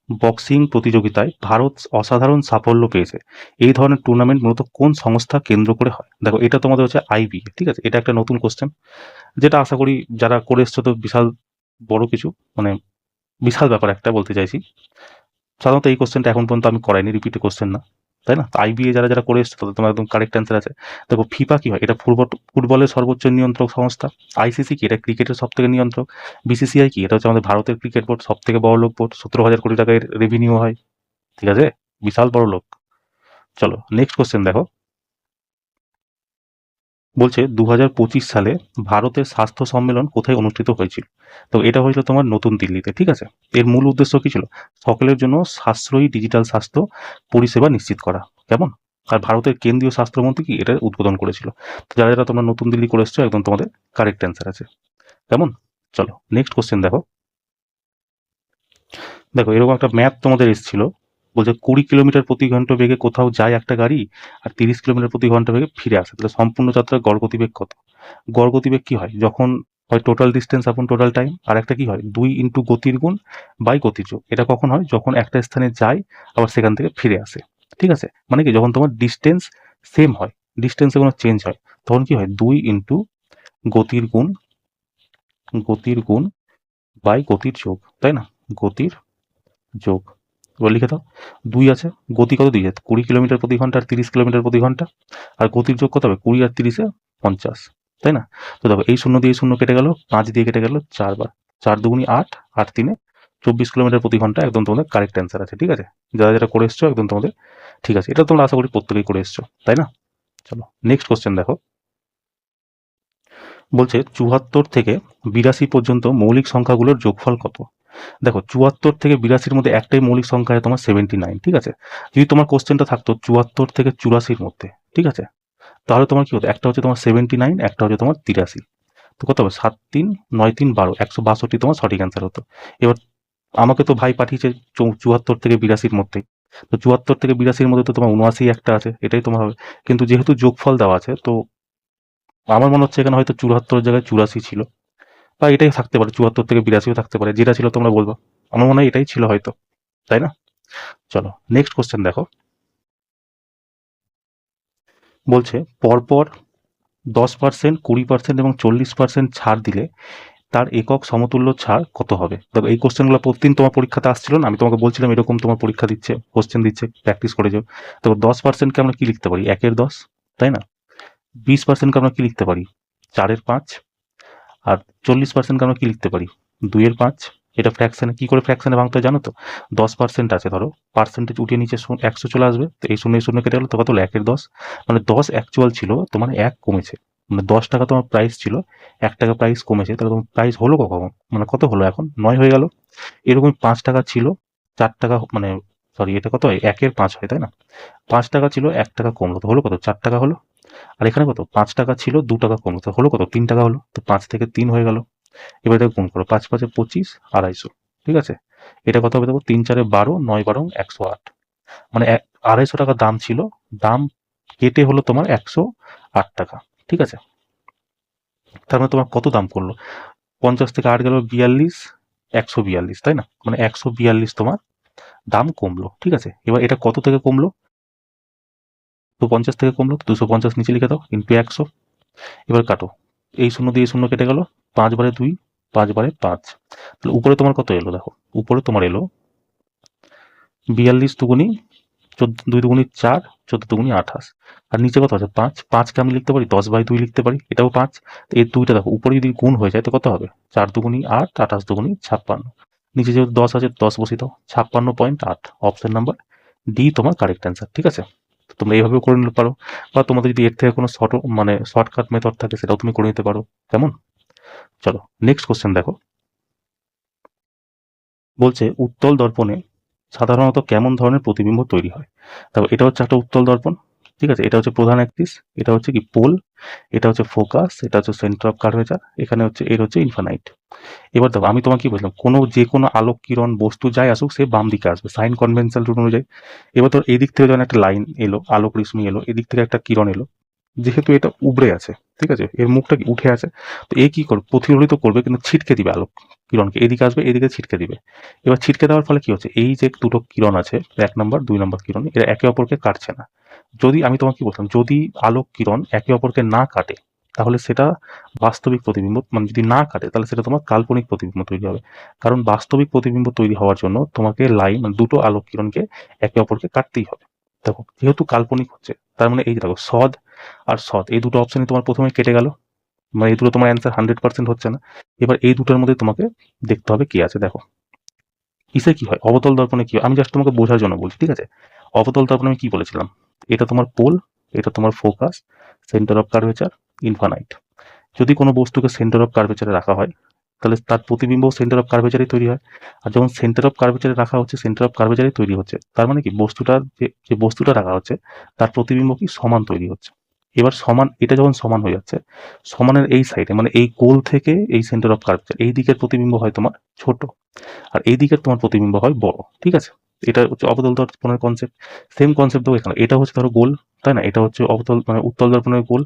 [SPEAKER 1] বক্সিং প্রতিযোগিতায় ভারত অসাধারণ সাফল্য পেয়েছে, এই ধরনের টুর্নামেন্ট মূলত কোন সংস্থা কেন্দ্র করে হয়? দেখো এটা তোমাদের হচ্ছে আইবিএ, ঠিক আছে, এটা একটা নতুন কোশ্চেন, যেটা আশা করি যারা করে এসছো তো বিশাল বড় কিছু, মানে বিশাল ব্যাপার একটা বলতে চাইছি। সাধারণত এই কোশ্চেনটা এখন পর্যন্ত আমি করাইনি, রিপিটেড কোশ্চেন না, তাই না? আইবিএ যারা যারা করে এসছো তাদের তোমার একদম কারেক্ট অ্যান্সার আছে। দেখো ফিফা কি হয়? এটা ফুটবলের সর্বোচ্চ নিয়ন্ত্রক সংস্থা। আইসিসি কি? এটা ক্রিকেটের সব থেকে নিয়ন্ত্রক। বিসিসিআই কি? এটা হচ্ছে আমাদের ভারতের ক্রিকেট বোর্ড, সব থেকে বড় লোক বোর্ড, 17,000 কোটি টাকা এর রেভিনিউ হয়, ঠিক আছে, বিশাল বড় লোক। চলো নেক্সট কোশ্চেন দেখো, বলছে 2025 সালে ভারতের স্বাস্থ্য সম্মেলন কোথায় অনুষ্ঠিত হয়েছিল? তো এটা হয়েছিল তোমার নতুন দিল্লিতে, ঠিক আছে। এর মূল উদ্দেশ্য কি ছিল? সকলের জন্য সাশ্রয়ী ডিজিটাল স্বাস্থ্য পরিষেবা নিশ্চিত করা, কেমন? আর ভারতের কেন্দ্রীয় স্বাস্থ্যমন্ত্রী কি এটা উদ্বোধন করেছিল? তো যারা যারা তোমরা নতুন দিল্লি করে এসছো একদম তোমাদের কারেক্ট অ্যান্সার আছে, কেমন? চলো নেক্সট কোশ্চেন দেখো, দেখো এরকম একটা ম্যাপ তোমাদের এসেছিল, বলছে 20 কিলোমিটার প্রতি ঘন্টা বেগে কোথাও যায় একটা গাড়ি, আর 30 কিলোমিটার প্রতি ঘন্টা বেগে ফিরে আসে, তাহলে সম্পূর্ণ যাত্রার গড় গতিবেগ কত? গড় গতিবেগ কি হয়? যখন হয় টোটাল ডিস্টেন্স আপন টোটাল টাইম, আর একটা কি হয় 2 ইন্টু গতির গুণ বাই গতির যোগ। এটা কখন হয়? যখন একটা স্থানে যায় আবার সেখান থেকে ফিরে আসে, ঠিক আছে। মানে কি, যখন তোমার ডিস্টেন্স সেম হয়, ডিস্টেন্সে কোনো চেঞ্জ হয়, তখন কি হয় 2 ইন্টু গতির গুণ বাই গতির যোগ, তাই না? গতির যোগ, এবার লিখে দাও। 2 আছে, গতি কত দিয়েছে? 20 কিলোমিটার প্রতি ঘন্টা আর 30 কিলোমিটার প্রতি ঘন্টা, আর গতির যোগ কত হবে? 20 আর 30-এ 50, তাই না? তো দেখো এই শূন্য দিয়ে শূন্য কেটে গেল, 5 দিয়ে কেটে গেল 4 বার, 4 দুগুণি 8, 8 তিনে 24 কিলোমিটার প্রতি ঘন্টা, একদম তোমাদের কারেক্ট অ্যান্সার আছে, ঠিক আছে। যারা যারা করে এসছো একদম তোমাদের ঠিক আছে, এটা তোমরা আশা করি প্রত্যেকেই করে এসছো, তাই না? চলো নেক্সট কোশ্চেন দেখো, বলছে 74 থেকে 82 পর্যন্ত মৌলিক সংখ্যাগুলোর যোগফল কত? দেখো 74 থেকে 82-র মধ্যে একটাই মৌলিক সংখ্যা আছে তোমার 79, ঠিক আছে। যদি তোমার কোশ্চেনটা থাকতো 74 থেকে 84-র মধ্যে, ঠিক আছে, তাহলে তোমার কি হতো? একটা হচ্ছে তোমার 79, একটা হচ্ছে তোমার 83, তো কত হবে? 7 3 9 3 12, 162 তোমার সঠিক অ্যান্সার হতো। এবার আমাকে তো ভাই পাঠিয়েছে 74 থেকে 82-র মধ্যে, তো 74 থেকে 82-র মধ্যে তো তোমার 79 একটা আছে, এটাই তোমার হবে। কিন্তু যেহেতু যোগফল দেওয়া আছে, তো আমার মনে হচ্ছে এখানে হয়তো 74 জায়গায় 84 ছিল, বা এটাই থাকতে পারে, 74 থেকে 82-ও থাকতে পারে, যেটা ছিল তোমরা বলবা। আমার মনে হয় এটাই ছিল হয়তো, তাই না? চলো নেক্সট কোশ্চেন দেখো, বলছে পরপর 10%, 20% এবং 40% ছাড় দিলে তার একক সমতুল্য ছাড় কত হবে? দেখো এই কোশ্চেনগুলো প্রতিদিন তোমার পরীক্ষাতে আসছিল না, আমি তোমাকে বলছিলাম এরকম তোমার পরীক্ষা দিচ্ছে, কোশ্চেন দিচ্ছে, প্র্যাকটিস করে যাও। তো 10%কে আমরা কি লিখতে পারি? 1/10, তাই না? 20%কে আমরা কি লিখতে পারি? 4/5। আর 40%কে আমরা কি লিখতে পারি? 2/5। এটা ফ্র্যাকশনে কি করে ফ্র্যাকশনে ভাঙতে হয় জানো তো? 10% আছে ধরো, পার্সেন্টেজ উঠিয়ে নিচে 100 চলে আসবে, তো এই শূন্য শূন্য কেটে গেলো, তো কত হলো? 1/10। মানে 10 অ্যাকচুয়াল ছিল, তোমার 1 কমেছে, মানে 10 টাকা তোমার প্রাইস ছিল, 1 টাকা প্রাইস কমেছে, তাহলে তোমার প্রাইস হলো কখন? মানে কত হলো এখন? 9 হয়ে গেল। এরকম 5 টাকা ছিল, 4 টাকা, মানে সরি এটা কত হয়? 1/5 হয়, তাই না? 5 টাকা ছিল, 1 টাকা কমলো, তো হলো কত? 4 টাকা হলো। আর এখানে কত? 5 টাকা ছিল, 2 টাকা কমলো, তো হলো কত? 3 টাকা হলো। তো 5 থেকে 3 হয়ে গেল। এবার এটা গুণ করো, 5 5 25, 250, ঠিক আছে। এটা কত হবে দেখো? 3 4 12, 9 12 108, মানে 250 টাকা দাম ছিল, দাম কেটে হলো তোমার 108 টাকা, ঠিক আছে। তার মানে তোমার কত দাম করলো? 50 থেকে 8 গেল 42, 142, তাই না? মানে 142 তোমার দাম কমলো, ঠিক আছে। এবার এটা কত থেকে কমলো? তো 50 থেকে কমলো, 250 নিচে লিখে দাও, ইন্টু 100। এবার কাটো, এই শূন্য দিয়ে শূন্য কেটে গেল, 5 বারে 2, 5 বারে 5, তাহলে উপরে তোমার কত এলো? দেখো উপরে তোমার এলো 42 দুগুণি 2 দুগুণি 4, 14 দুগুণি 28, আর নিচে কত আছে? 5। 5কে আমি লিখতে পারি 10/2 লিখতে পারি, এটাও 5। তো এই দুইটা দেখো উপরে যদি গুণ হয়ে যায় তো কত হবে? 4 দুগুণি 8, 28 দুগুণি 56, নিচে যেহেতু 10 আছে 10 বসিয়ে দাও, 56.8, অপশন নাম্বার ডি তোমার কারেক্ট অ্যান্সার, ঠিক আছে। তো তোমরা এইভাবেও করে নিতে পারো, বা তোমাদের যদি এর থেকে কোনো শর্টকাট মেথড থাকে সেটাও তুমি করে নিতে পারো, কেমন? চলো নেক্সট কোশ্চেন দেখো, বলছে উত্তল দর্পণে সাধারণত কেমন ধরনের প্রতিবিম্ব তৈরি হয়? তারপর এটা হচ্ছে একটা উত্তল দর্পণ, ঠিক আছে। এটা হচ্ছে প্রধান অ্যাক্সিস, এটা হচ্ছে কি পোল, এটা হচ্ছে ফোকাস, এটা হচ্ছে সেন্টার অফ কার্ভেচার, এখানে হচ্ছে এর হচ্ছে ইনফানাইট। এবার দেখো আমি তোমাকে কি বললাম, যে কোনো আলোক কিরণ বস্তু যাই আসুক সে বাম দিকে আসবে, সাইন কনভেনশনাল রুল অনুযায়ী। এবার তোর এই দিক থেকে যখন একটা লাইন এলো, আলোক রশ্মি এলো, এদিক থেকে একটা কিরণ এলো, যেহেতু এটা উবড়ে আছে, ঠিক আছে, এর মুখটা কি উঠে আছে, তো এ কি করবে, প্রতিফলিত করবে কিন্তু ছিটকে দিবে আলোক কিরণকে, এদিকে আসবে, এদিকে ছিটকে দিবে। এবার ছিটকে দেওয়ার ফলে কি হচ্ছে, এই যে দুটো কিরণ আছে, 1 নম্বর 2 নম্বর কিরণ, এরা একে অপরকে কাটছে না। যদি আমি তোমাকে কি বলতাম, যদি আলোক কিরণ একে অপরকে না কাটে তাহলে সেটা বাস্তবিক প্রতিবিম্ব, মানে যদি না কাটে তাহলে সেটা তোমার কাল্পনিক প্রতিবিম্ব তৈরি হবে। কারণ বাস্তবিক প্রতিবিম্ব তৈরি হওয়ার জন্য তোমাকে লাইন, মানে দুটো আলোক কিরণকে একে অপরকে কাটতেই হবে। দেখো যেহেতু কাল্পনিক হচ্ছে, তার মানে এই যে দেখো সদ আর সৎ, এই দুটো অপশনই তোমার প্রথমে কেটে গেল, মানে এই দুটো তোমার অ্যান্সার 100% হচ্ছে না। এবার এই দুটোর মধ্যে তোমাকে দেখতে হবে কি আছে। দেখো কিসে কি হয়, অবতল দর্পণে কি হয়, আমি জাস্ট তোমাকে বোঝার জন্য বলছি, ঠিক আছে। অবতল দর্পণে আমি কি বলেছিলাম, এটা তোমার পোল, এটা তোমার focus, centre of curvature, infinite. যদি কোনো বস্তুকে সেন্টার অফ কার্ভেচারে রাখা হয় তাহলে তার প্রতিবিম্ব সেন্টার অফ কার্ভেচারে তৈরি হয়। আর যখন সেন্টার অফ কার্ভেচারে রাখা হচ্ছে, সেন্টার অফ কার্ভেচারে তৈরি হচ্ছে, তার মানে কি বস্তুটার যে বস্তুটা রাখা হচ্ছে তার প্রতিবিম্ব কি সমান তৈরি হচ্ছে। এবার সমান, এটা যখন সমান হয়ে যাচ্ছে, সমানের এই সাইডে মানে এই গোল থেকে এই সেন্টার অফ কার্ভেচার এই দিকের প্রতিবিম্ব হয় তোমার ছোট, আর এই দিকের তোমার প্রতিবিম্ব হয় বড়, ঠিক আছে। এটা হচ্ছে অবতল দর্পণের কনসেপ্ট। সেম কনসেপ্ট দেবো এখানে, এটা হচ্ছে ধরো গোল, তাই না, এটা হচ্ছে অবতল মানে উত্তল দর্পণের গোল,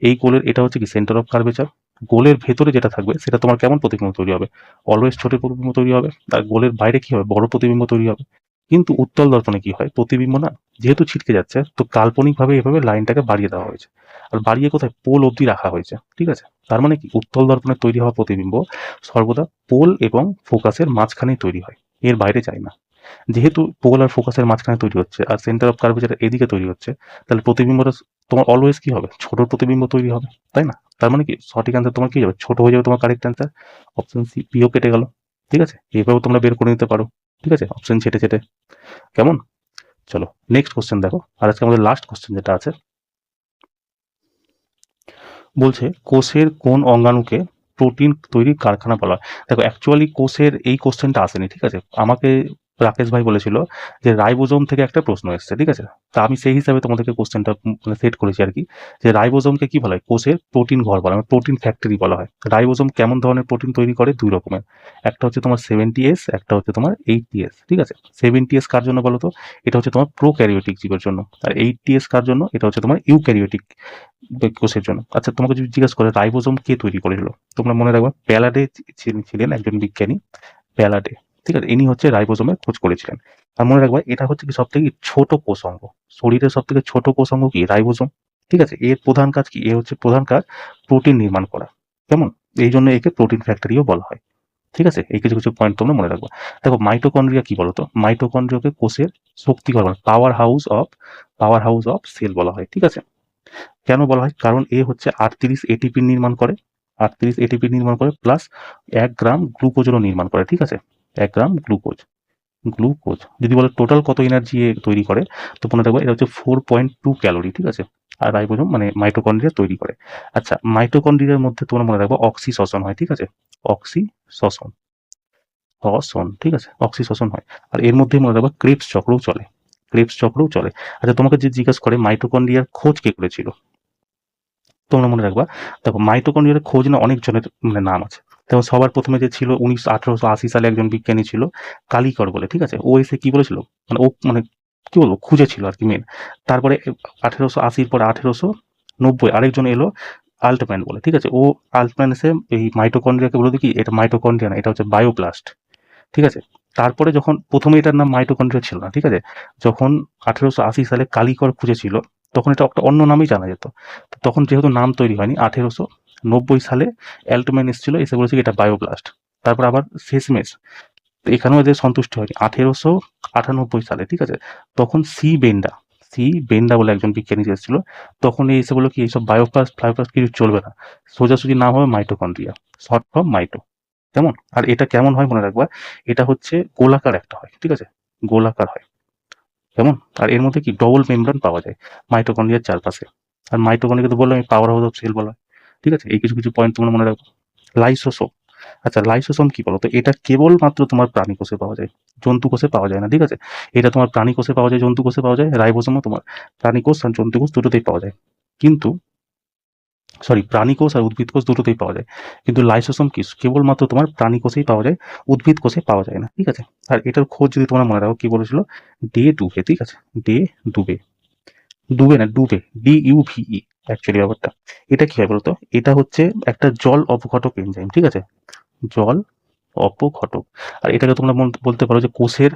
[SPEAKER 1] এই গোলের এটা হচ্ছে কি সেন্টার অফ কার্ভেচার। গোলের ভেতরে যেটা থাকবে সেটা তোমার কেমন প্রতিবিম্ব তৈরি হবে, অলওয়েজ ছোট প্রতিবিম্ব তৈরি হবে, আর গোলের বাইরে কি হবে, বড় প্রতিবিম্ব তৈরি হবে। কিন্তু উত্তল দর্পণে কি হয়, প্রতিবিম্ব না যেহেতু ছিটকে যাচ্ছে, তো কাল্পনিকভাবে এভাবে লাইনটাকে বাড়িয়ে দেওয়া হয়েছে, আর বাড়িয়ে কোথায়, পোল অবধি রাখা হয়েছে, ঠিক আছে। তার মানে কি উত্তল দর্পণে তৈরি হওয়া প্রতিবিম্ব সর্বদা পোল এবং ফোকাসের মাঝখানেই তৈরি হয়, এর বাইরে যায় না। যেহেতু পোল আর ফোকাসের মাঝখানে তৈরি হচ্ছে আর সেন্টার অফ কার্ভেচার এদিকে তৈরি হচ্ছে, তাহলে প্রতিবিম্বটা তোমার অলওয়েজ কি হবে, ছোট প্রতিবিম্ব তৈরি হবে, তাই না। তার মানে কি সঠিক অ্যান্সার তোমার কি যাবে, ছোট হয়ে যাবে তোমার কারেক্ট অ্যান্সার। অপশন সি পিও কেটে গেল, ঠিক আছে। এইভাবে তোমরা বের করে নিতে পারো, ঠিক আছে, অপশন ছেটে ছেটে। কেমন? চলো নেক্সট কোশ্চেন দেখো, আর আজকে আমাদের লাস্ট কোশ্চেন যেটা আছে, বলছে কোষের কোন অঙ্গাণুকে প্রোটিন তৈরির কারখানা বলা হয়। দেখো অ্যাকচুয়ালি কোষের এই কোশ্চেনটা আসেনি, ঠিক আছে। আমাকে রাকেশ ভাই বলেছিল যে রাইবোজোম থেকে একটা প্রশ্ন এসেছে, ঠিক আছে। তা আমি সেই হিসাবে তোমাদেরকে কোশ্চেনটা মানে সেট করেছি আর কি, যে রাইবোজোমকে কি বলা হয়, কোষের প্রোটিন ঘর বলা হয়, প্রোটিন ফ্যাক্টরি বলা হয়। রাইবোজোম কেমন ধরনের প্রোটিন তৈরি করে, দুই রকমের, একটা হচ্ছে তোমার 70S, একটা হচ্ছে তোমার 80S, ঠিক আছে। 70S কার জন্য বলো তো, এটা হচ্ছে তোমার প্রোক্যারিওটিক জীবের জন্য, আর 80S কার জন্য, এটা হচ্ছে তোমার ইউক্যারিওটিক কোষের জন্য। আচ্ছা তোমাকে যদি জিজ্ঞাসা করে রাইবোজোম কে তৈরি করেছিল, তোমরা মনে রাখবা প্যালাডে ছিলেন একজন বিজ্ঞানী, প্যালাডে, ঠিক আছে, ইনি হচ্ছে রাইবোজোমের খোঁজ করেছিলেন। আর মনে রাখবা এটা হচ্ছে কি সব থেকে ছোট কোষ অঙ্গ, শরীরের সব থেকে ছোট কোষ অঙ্গ কি, রাইবোজোম, ঠিক আছে। এর প্রধান কাজ কি, এ হচ্ছে প্রধান কাজ প্রোটিন নির্মাণ করা, কেমন, এই জন্য একে প্রোটিন ফ্যাক্টরিও বলা হয়, ঠিক আছে। এই কিছু কিছু পয়েন্ট তোমরা মনে রাখবা। দেখো মাইটোকন্ড্রিয়া কি বলতো, মাইটোকন্ড্রিয়াকে কোষের শক্তিঘর, পাওয়ার হাউস অফ সেল বলা হয়, ঠিক আছে। কেন বলা হয়, কারণ এ হচ্ছে 38 এটিপি নির্মাণ করে, 38 এটিপি নির্মাণ করে প্লাস 1 গ্রাম গ্লুকোজও নির্মাণ করে, ঠিক আছে। 1 গ্রাম গ্লুকোজ যদি বলে টোটাল কত এনার্জি তৈরি করে, তো মনে রাখবো এটা হচ্ছে 4.2 ক্যালোরি, ঠিক আছে। আর রাইবোজোম মানে মাইটোকন্ড্রিয়া তৈরি করে। আচ্ছা মাইটোকন্ড্রিয়ার মধ্যে তোমরা মনে রাখবো অক্সি শ্বসন হয়, ঠিক আছে, অক্সি শ্বসন শ্বসন, ঠিক আছে, অক্সি শ্বসন হয়। আর এর মধ্যে মনে রাখবো ক্রেবস চক্রও চলে, ক্রেবস চক্রও চলে। আচ্ছা তোমাকে যে জিজ্ঞাসা করে মাইটোকন্ড্রিয়ার খোঁজ কে করেছিল, তোমরা মনে রাখবা, দেখো মাইটোকন্ড্রিয়ার খোঁজ না অনেক জনের মানে নাম আছে। দেখো সবার প্রথমে যে ছিল 1880 সালে একজন বিজ্ঞানী ছিল কালিকর বলে, ঠিক আছে। ও এসে কি বলেছিল, মানে ও মানে কি বলবো খুঁজেছিল আর কি মেন। তারপরে 1880 পর 1890 আরেকজন এলো আল্টম্যান বলে, ঠিক আছে। ও আল্টম্যান এসে এই মাইটোকন্ড্রিয়াকে বলে কি এটা মাইটোকন্ড্রিয়া না, এটা হচ্ছে বায়োপ্লাস্ট, ঠিক আছে। তারপরে যখন প্রথমে এটার নাম মাইটোকন্ড্রিয়া ছিল না, ঠিক আছে। যখন 1880 সালে কালিকর খুঁজেছিল তখন এটা একটা অন্য নামেই জানা যেত। তো তখন যেহেতু নাম তৈরি হয়নি, 1890 সালে অ্যাল্টম্যান এসেছিল, এসে বলেছে এটা বায়োপ্লাস্ট। তারপর আবার শেষমেশ তো এখানেও এদের সন্তুষ্টি হয়নি, 1898 সালে, ঠিক আছে। তখন সি বেন্ডা বলে একজন বিজ্ঞানী এসেছিল, তখন এই এসে বললো কি এইসব বায়োপ্লাস্ট কিছু চলবে না, সোজাসুজি নাম হবে মাইটোকন্ড্রিয়া, শর্ট ফর্ম মাইটো, কেমন। আর এটা কেমন হয় মনে রাখবা, এটা হচ্ছে গোলাকার একটা হয়, ঠিক আছে, গোলাকার হয়, কেমন। আর এর মধ্যে কি ডবল মেমব্রেন পাওয়া যায় মাইটোকন্ড্রিয়ার চারপাশে। আর মাইটোকন্ড্রিয়া তো বললাম পাওয়ার হাউস অফ সেল বলা হয়, ঠিক আছে। এই কিছু কিছু পয়েন্ট তোমরা মনে রাখো। লাইসোসোম, আচ্ছা লাইসোসোম কি বলতো, এটা কেবলমাত্র তোমার প্রাণী কোষে পাওয়া যায়, জন্তু কোষে পাওয়া যায় না, ঠিক আছে। এটা তোমার প্রাণী কোষে পাওয়া যায়, জন্তু কোষে পাওয়া যায়। রাইবোসোমও তোমার প্রাণী কোষ আর জন্তু কোষ দুটোতেই পাওয়া যায়, কিন্তু প্রাণী কোষ আর উদ্ভিদ কোষ দুটোতেই পাওয়া যায়। কিন্তু লাইসোসোম কি কেবলমাত্র তোমার প্রাণী কোষেই পাওয়া যায়, উদ্ভিদ কোষে পাওয়া যায় না, ঠিক আছে। আর এটার খোঁজ যদি তোমরা মনে রাখো কি বলেছিল, ডে ডুবে, ঠিক আছে, ডে ডুবে, ডুবে না ডুবে, DUVE, অ্যাকচুয়ালি ব্যাপারটা এটা কি হয় বলতো, এটা হচ্ছে একটা জল অপঘটক এনজাইম, ঠিক আছে, জল অপঘটক। আর এটাকে তোমরা বলতে পারো যে কোষের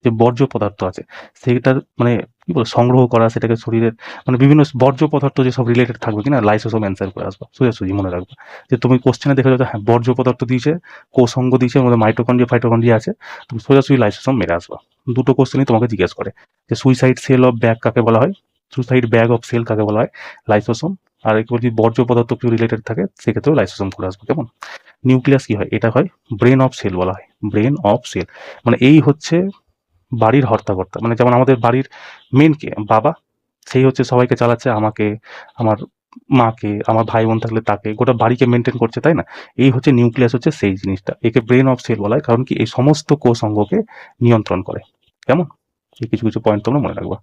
[SPEAKER 1] যে বর্জ্য পদার্থ আছে সেটার মানে কি বলে সংগ্রহ করা, সেটাকে শরীরের মানে বিভিন্ন বর্জ্য পদার্থ যেসব রিলেটেড থাকবে কিনা লাইসোসোম অ্যান্সার করে আসবা, সোজাসুজি মনে রাখবা। যে তুমি কোশ্চেনে দেখে যাবে হ্যাঁ বর্জ্য পদার্থ দিয়েছে, কোষ অঙ্গ দিয়েছে, ওর মধ্যে মাইটোকন্ড্রিয়া ফাইটোকন্ড্রিয়া আছে, তুমি সোজাসুজি লাইসোসোম মেরে আসবা। দুটো কোশ্চেনই তোমাকে জিজ্ঞেস করে যে সুইসাইড সেল অফ ব্যাগ কাকে বলা হয়, সুইসাইড ব্যাগ অফ সেল কাকে বলা হয়, লাইসোসোম। আর একবার যদি বর্জ্য পদার্থ কিছু রিলেটেড থাকে সেক্ষেত্রেও লাইসোসোম করে আসবে। কেমন? নিউক্লিয়াস কি হয়, এটা হয় ব্রেন অফ সেল বলা হয়, ব্রেন অফ সেল। মানে এই হচ্ছে বাড়ির হর্তাকর্তা, মানে যেমন আমাদের বাড়ির মেন কে বাবা, সেই হচ্ছে সবাইকে চালাচ্ছে, আমাকে, আমার মাকে, আমার ভাই বোন থাকলে তাকে, গোটা বাড়িকে মেনটেন করছে, তাই না? এই হচ্ছে নিউক্লিয়াস, হচ্ছে সেই জিনিসটা, একে ব্রেন অফ সেল বলা হয়, কারণ কি এই সমস্ত কোষ অঙ্গকে নিয়ন্ত্রণ করে। কেমন? এই কিছু কিছু পয়েন্ট তোমরা মনে রাখবা।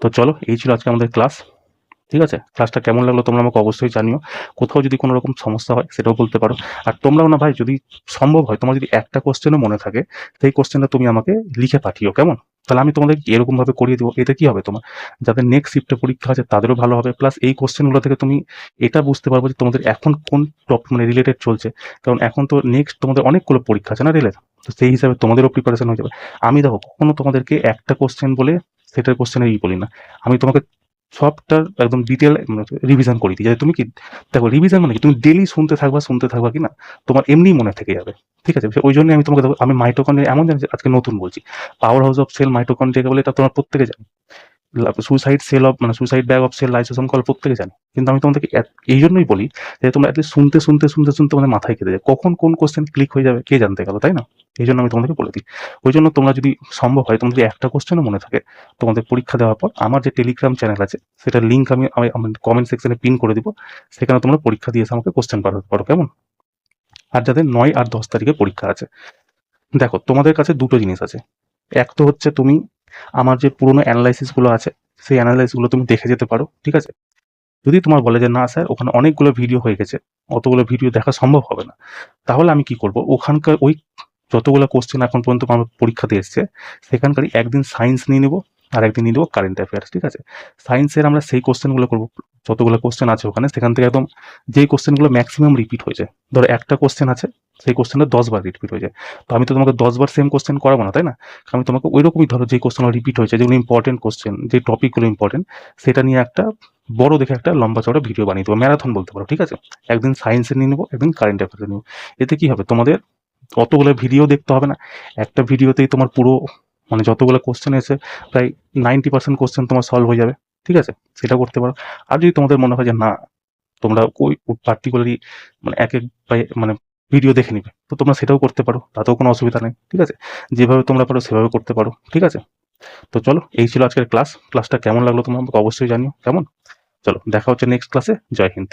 [SPEAKER 1] তো চলো, এই ছিল আজকে আমাদের ক্লাস। ঠিক আছে, ক্লাসটা কেমন লাগলো তোমরা আমাকে অবশ্যই জানিও। কোথাও যদি কোনো রকম সমস্যা হয় সেটাও বলতে পারো। আর তোমরাও না ভাই, যদি সম্ভব হয় তোমার যদি একটা কোশ্চেনও মনে থাকে, সেই কোশ্চেনটা তুমি আমাকে লিখে পাঠিও, কেমন? তাহলে আমি তোমাদের এরকম ভাবে করিয়ে দেবো। এতে কি হবে, তোমার যাদের নেক্সট শিফটে পরীক্ষা আছে তাদেরও ভালো হবে, প্লাস এই কোশ্চেনগুলো থেকে তুমি এটা বুঝতে পারবো যে তোমাদের এখন কোন টপিক মানে রিলেটেড চলছে। কারণ এখন তো নেক্সট তোমাদের অনেকগুলো পরীক্ষা আছে না রেলের, তো সেই হিসাবে তোমাদেরও প্রিপারেশন হয়ে যাবে। আমি দেখো কখনো তোমাদেরকে একটা কোশ্চেন বলে সেটার কোশ্চেনের বলি না, আমি তোমাকে সবটার একদম ডিটেল রিভিশন করি দিই, যাতে তুমি কি দেখো রিভিশন মানে কি তুমি ডেলি শুনতে থাকবা কি না, তোমার এমনি মনে থেকে যাবে। ঠিক আছে, ওই জন্য আমি তোমাকে দেখো, আমি মাইটোকন্ড্রিয়া এমন জানি যে আজকে নতুন বলছি, পাওয়ার হাউস অফ সেল মাইটোকন্ড্রিয়াকে বলে, এটা তোমার প্রত্যেকে জানি। সুইসাইড সেল অফ মানে suicide bag of cell lysosome call প্রত্যেকে জানি, কিন্তু আমি তোমাদেরকে এই জন্যই বলি যে তোমরা অ্যাটলিস্ট শুনতে তোমাদের মাথায় কেটে যায়, কখন কোন কোশ্চেন ক্লিক হয়ে যাবে কে জানতে গেল, তাই না? এই জন্য আমি তোমাদেরকে বলে দিই। ওই জন্য তোমরা যদি সম্ভব হয়, তোমাদের যদি একটা কোশ্চেনও মনে থাকে, তোমাদের পরীক্ষা দেওয়ার পর আমার যে টেলিগ্রাম চ্যানেল আছে সেটার লিঙ্ক আমি আমার কমেন্ট সেকশনে পিন করে দিব, সেখানে তোমরা পরীক্ষা দিয়ে এসে আমাকে কোশ্চেন পাঠাতে পারো, কেমন? আর যাদের 9 আর 10 তারিখে পরীক্ষা আছে, দেখো তোমাদের কাছে দুটো জিনিস আছে। এক তো হচ্ছে তুমি আমার যে পুরোনো অ্যানালাইসিসগুলো আছে সেই অ্যানালাইসিসগুলো তুমি দেখে যেতে পারো, ঠিক আছে? যদি তোমার বলে যে না স্যার ওখানে অনেকগুলো ভিডিও হয়ে গেছে, অতগুলো ভিডিও দেখা সম্ভব হবে না, তাহলে আমি কি করব, ওখানকার ওই যতগুলো কোশ্চেন এখন পর্যন্ত আমার পরীক্ষাতে এসছে সেখানকারই একদিন সায়েন্স নিয়ে নেবো আর একদিন নিয়ে নেবো কারেন্ট অ্যাফেয়ার্স, ঠিক আছে? সায়েন্সের আমরা সেই কোশ্চেনগুলো করবো, যতগুলো কোশ্চেন আছে ওখানে সেখান থেকে একদম যেই কোশ্চেনগুলো ম্যাক্সিমাম রিপিট হয়েছে, ধরো একটা কোশ্চেন আছে সেই কোশ্চেনটা 10 বার রিপিট হয়ে যায়, তো আমি তো তোমাকে 10 বার সেম কোশ্চেন করাবো না, তাই না? আমি তোমাকে ওই রকমই ধরো যে কোশ্চেনগুলো রিপিট হয়েছে, যেগুলো ইম্পর্টেন্ট কোশ্চেন, যে টপিকগুলো ইম্পর্টেন্ট, সেটা নিয়ে একটা বড় দেখে একটা লম্বা চড়া ভিডিও বানিয়ে দেবো, ম্যারাথন বলতে পারো, ঠিক আছে? একদিন সায়েন্সের নিয়ে নেবো, একদিন কারেন্ট অ্যাফেয়ার্সের নেবো। এতে কি হবে, তোমাদের অতগুলো ভিডিও দেখতে হবে না, একটা ভিডিওতেই তোমার পুরো মানে যতগুলো কোশ্চেন এসে প্রায় 90% কোশ্চেন তোমার সলভ হয়ে যাবে, ঠিক আছে? সেটা করতে পারো। আর যদি তোমাদের মনে হয় যে না তোমরা ওই পার্টিকুলারলি মানে এক এক মানে ভিডিও দেখে নিবে, তো তোমরা সেটাও করতে পারো, তাতেও কোনো অসুবিধা নেই, ঠিক আছে? যেভাবে তোমরা পারো সেভাবে করতে পারো, ঠিক আছে? তো চলো, এই ছিল আজকের ক্লাসটা কেমন লাগলো তোমরা আমাকে অবশ্যই জানিও, কেমন? চলো দেখা হচ্ছে নেক্সট ক্লাসে। জয় হিন্দ।